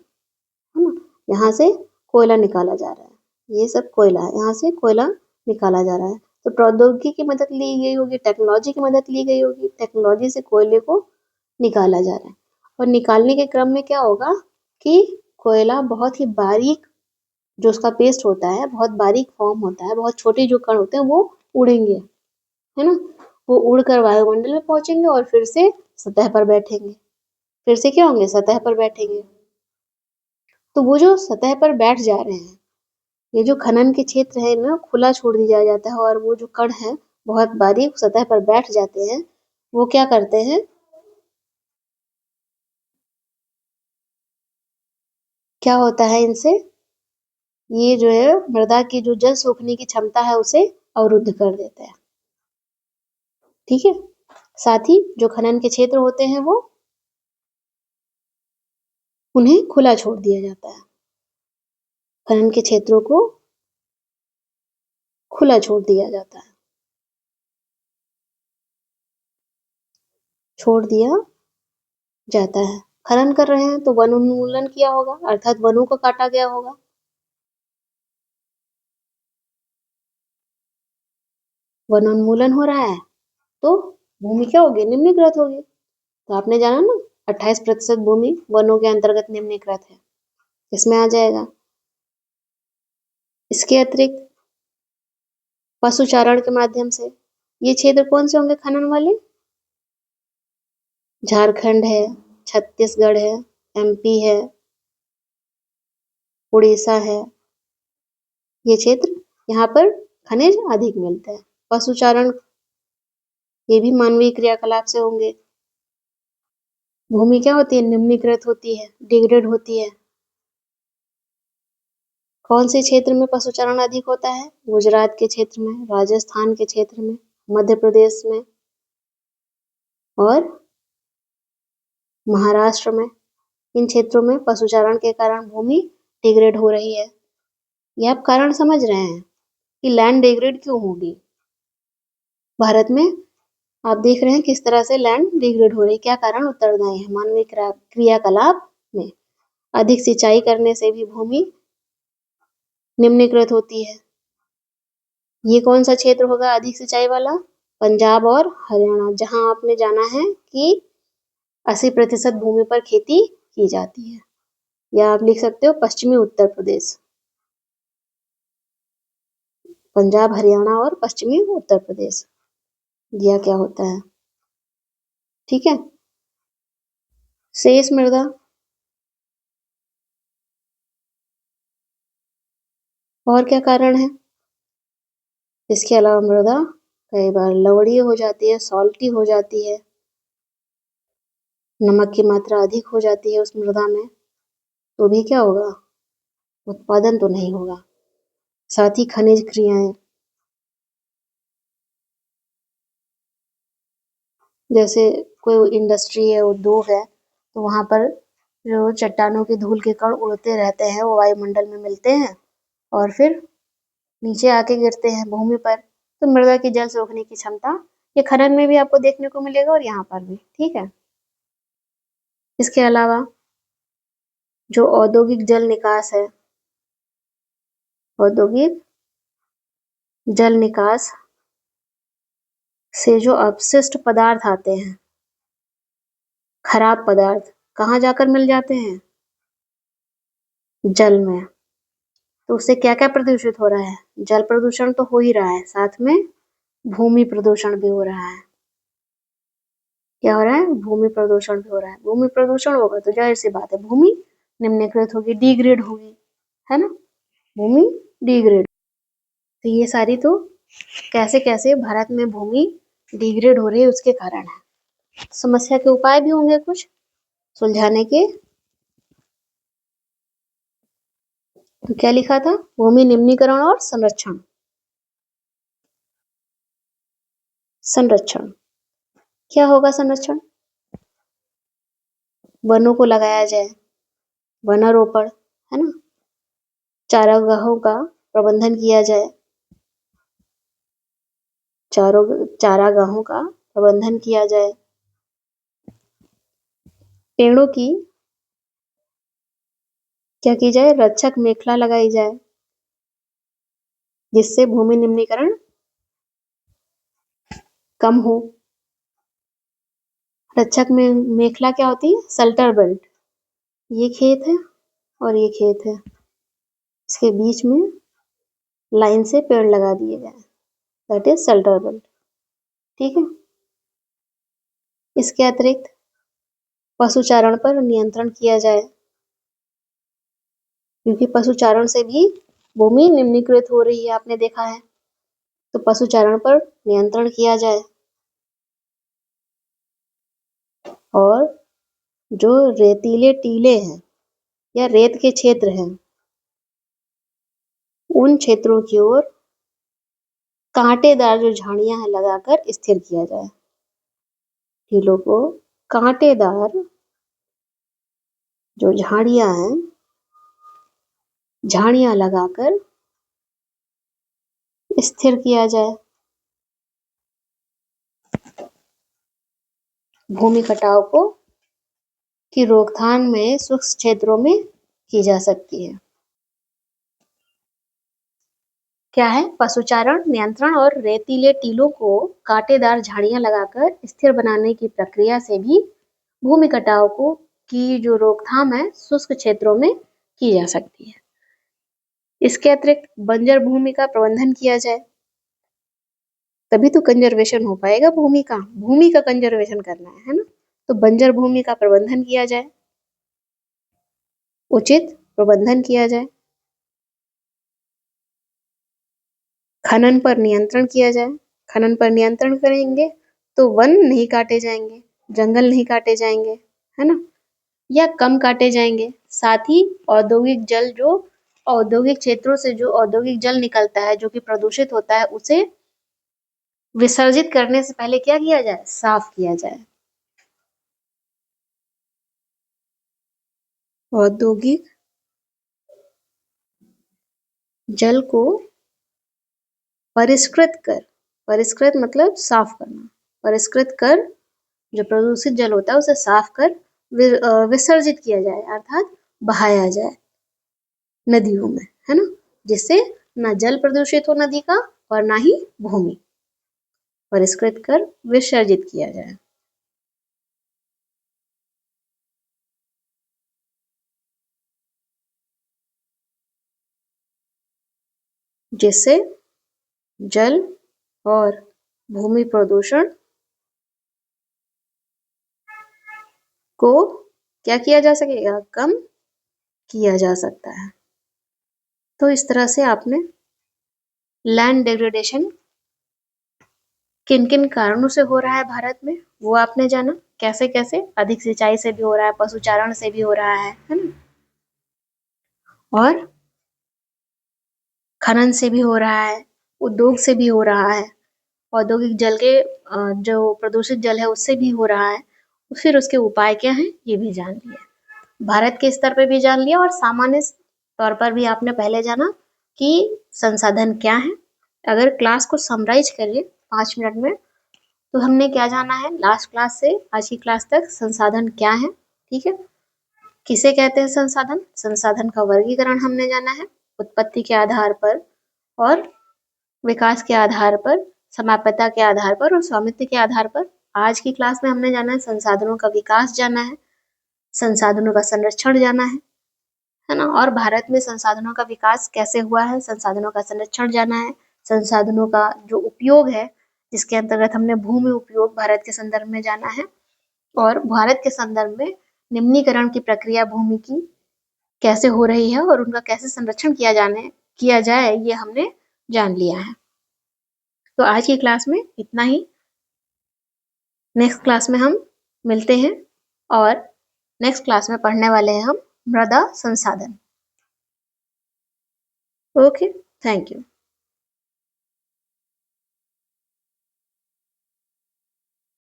A: ना, यहाँ से कोयला निकाला जा रहा है, ये सब कोयला है, यहाँ से कोयला निकाला जा रहा है। तो प्रौद्योगिकी की मदद ली गई होगी, टेक्नोलॉजी की मदद ली गई होगी, टेक्नोलॉजी से कोयले को निकाला जा रहा है। और निकालने के क्रम में क्या होगा कि कोयला बहुत ही बारीक, जो उसका पेस्ट होता है, बहुत बारीक फॉर्म होता है, बहुत छोटे जो कण होते हैं वो उड़ेंगे, है ना। वो उड़कर वायुमंडल में पहुंचेंगे और फिर से सतह पर बैठेंगे। फिर से क्या होंगे, सतह पर बैठेंगे। तो वो जो सतह पर बैठ जा रहे हैं, ये जो खनन के क्षेत्र है इनमें खुला छोड़ दिया जाता है, और वो जो कण है बहुत बारीक सतह पर बैठ जाते हैं। वो क्या करते हैं, क्या होता है इनसे, ये जो है मृदा की जो जल सोखने की क्षमता है उसे अवरुद्ध कर देता है। ठीक है। साथ ही जो खनन के क्षेत्र होते हैं वो उन्हें खुला छोड़ दिया जाता है। खनन के क्षेत्रों को खुला छोड़ दिया जाता है, छोड़ दिया जाता है। खनन कर रहे हैं तो वन उन्मूलन किया होगा, अर्थात वनों को काटा गया होगा। वन उन्मूलन हो रहा है तो भूमि क्या होगी, निम्नीकृत होगी। तो आपने जाना ना, 28% भूमि वनों के अंतर्गत निम्नीकृत है, इसमें आ जाएगा। इसके अतिरिक्त पशुचारण के माध्यम से ये क्षेत्र कौन से होंगे खनन वाले, झारखंड है, छत्तीसगढ़ है, एमपी है, उड़ीसा है। ये क्षेत्र, यहाँ पर खनिज अधिक मिलता है। पशुचारण ये भी मानवीय क्रियाकलाप से होंगे। भूमि क्या होती है, निम्नीकृत होती है, डिग्रेड होती है। कौन से क्षेत्र में पशुचारण अधिक होता है, गुजरात के क्षेत्र में, राजस्थान के क्षेत्र में, मध्य प्रदेश में और महाराष्ट्र में। इन क्षेत्रों में पशुचारण के कारण भूमि डिग्रेड हो रही है। ये आप कारण समझ रहे हैं कि लैंड डिग्रेड क्यों होगी। भारत में आप देख रहे हैं किस तरह से लैंड डिग्रेड हो रही है, क्या कारण उत्तरदायी है, मानवीय क्रियाकलाप में। अधिक सिंचाई करने से भी भूमि निम्नीकृत होती है। ये कौन सा क्षेत्र होगा अधिक सिंचाई वाला, पंजाब और हरियाणा, जहां आपने जाना है कि 80% भूमि पर खेती की जाती है। या आप लिख सकते हो पश्चिमी उत्तर प्रदेश, पंजाब हरियाणा और पश्चिमी उत्तर प्रदेश, यह क्या होता है। ठीक है। शेष मृदा, और क्या कारण है। इसके अलावा मृदा कई बार लवणीय हो जाती है, सॉल्टी हो जाती है, नमक की मात्रा अधिक हो जाती है उस मृदा में, तो भी क्या होगा, उत्पादन तो नहीं होगा। साथ ही खनिज क्रियाएं, जैसे कोई इंडस्ट्री है, उद्योग है, तो वहां पर जो चट्टानों की धूल के कण उड़ते रहते हैं वो वायुमंडल में मिलते हैं और फिर नीचे आके गिरते हैं भूमि पर, तो मृदा की जल सोखने की क्षमता ये खनन में भी आपको देखने को मिलेगा और यहाँ पर भी। ठीक है। इसके अलावा जो औद्योगिक जल निकास है, औद्योगिक जल निकास से जो अपशिष्ट पदार्थ आते हैं, खराब पदार्थ, कहाँ जाकर मिल जाते हैं? जल में। तो उससे क्या क्या प्रदूषित हो रहा है? जल प्रदूषण तो हो ही रहा है, साथ में भूमि प्रदूषण भी हो रहा है। क्या हो रहा है? भूमि प्रदूषण भी हो रहा है। भूमि प्रदूषण होगा तो जाहिर सी बात है भूमि निम्नीकृत होगी, डिग्रेड होगी, है ना? भूमि डिग्रेड। तो ये सारी तो कैसे कैसे भारत में भूमि डिग्रेड हो रही है उसके कारण है। समस्या के उपाय भी होंगे कुछ सुलझाने के। तो क्या लिखा था? भूमि निम्नीकरण और संरक्षण। संरक्षण क्या होगा? संरक्षण वनों को लगाया जाए, वनारोपण, है ना? चारागाहों का प्रबंधन किया जाए, चारागाहों का प्रबंधन किया जाए, पेड़ों की क्या की जाए? रक्षक मेखला लगाई जाए, जिससे भूमि निम्नीकरण कम हो। रक्षक में मेखला क्या होती है? Shelter belt. ये खेत है और ये खेत है, इसके बीच में लाइन से पेड़ लगा दिए गए, दैट इज शेल्टर बेल्ट। ठीक है। इसके अतिरिक्त पशुचारण पर नियंत्रण किया जाए, क्योंकि पशुचारण से भी भूमि निम्नीकृत हो रही है, आपने देखा है। तो पशुचारण पर नियंत्रण किया जाए और जो रेतीले टीले हैं या रेत के क्षेत्र हैं, उन क्षेत्रों की ओर कांटेदार जो झाड़ियां हैं लगाकर स्थिर किया जाए। टीलों को कांटेदार जो झाड़ियां हैं, झाड़ियां लगाकर स्थिर किया जाए। भूमि कटाव को की रोकथाम में शुष्क क्षेत्रों में की जा सकती है। क्या है? पशुचारण नियंत्रण और रेतीले टीलों को कांटेदार झाड़ियां लगाकर स्थिर बनाने की प्रक्रिया से भी भूमि कटाव को की जो रोकथाम है शुष्क क्षेत्रों में की जा सकती है। इसके अतिरिक्त बंजर भूमि का प्रबंधन किया जाए, तभी तो कंजर्वेशन हो पाएगा भूमि का कंजर्वेशन करना है ना? तो बंजर भूमि का प्रबंधन किया जाए, उचित प्रबंधन किया जाए, खनन पर नियंत्रण किया जाए। खनन पर नियंत्रण करेंगे तो वन नहीं काटे जाएंगे, जंगल नहीं काटे जाएंगे, है ना? या कम काटे जाएंगे। साथ ही औद्योगिक जल, जो औद्योगिक क्षेत्रों से जो औद्योगिक जल निकलता है जो कि प्रदूषित होता है, उसे विसर्जित करने से पहले क्या किया जाए? साफ किया जाए। औद्योगिक जल को परिष्कृत मतलब साफ करना, परिष्कृत कर जो प्रदूषित जल होता है उसे साफ कर विसर्जित किया जाए, अर्थात बहाया जाए नदियों में, है ना? जिससे ना जल प्रदूषित हो नदी का और ना ही भूमि। परिष्कृत कर विसर्जित किया जाए, जिससे जल और भूमि प्रदूषण को क्या किया जा सकेगा? कम किया जा सकता है। तो इस तरह से आपने लैंड डिग्रेडेशन किन किन कारणों से हो रहा है भारत में वो आपने जाना, कैसे कैसे अधिक सिंचाई से भी हो रहा है, पशुचारण से भी हो रहा है ना? और खनन से भी हो रहा है, उद्योग से भी हो रहा है, औद्योगिक जल के जो प्रदूषित जल है उससे भी हो रहा है। फिर उसके उपाय क्या हैं ये भी जान लिया, भारत के स्तर पे भी जान लिया और सामान्य तौर पर भी आपने पहले जाना कि संसाधन क्या है। अगर क्लास को समराइज करें 5 मिनट में तो हमने क्या जाना है लास्ट क्लास से आज की क्लास तक, संसाधन क्या है, ठीक है, किसे कहते हैं संसाधन, संसाधन का वर्गीकरण हमने जाना है, उत्पत्ति के आधार पर और विकास के आधार पर, समाप्यता के आधार पर और स्वामित्व के आधार पर। आज की क्लास में हमने जाना है संसाधनों का विकास जाना है, संसाधनों का संरक्षण जाना है ना, और भारत में संसाधनों का विकास कैसे हुआ है, संसाधनों का संरक्षण जाना है, संसाधनों का जो उपयोग है जिसके अंतर्गत हमने भूमि उपयोग भारत के संदर्भ में जाना है, और भारत के संदर्भ में निम्नीकरण की प्रक्रिया भूमि की कैसे हो रही है और उनका कैसे संरक्षण किया जाए ये हमने जान लिया है। तो आज की क्लास में इतना ही, नेक्स्ट क्लास में हम मिलते हैं और नेक्स्ट क्लास में पढ़ने वाले हैं हम मृदा संसाधन। Okay, thank you.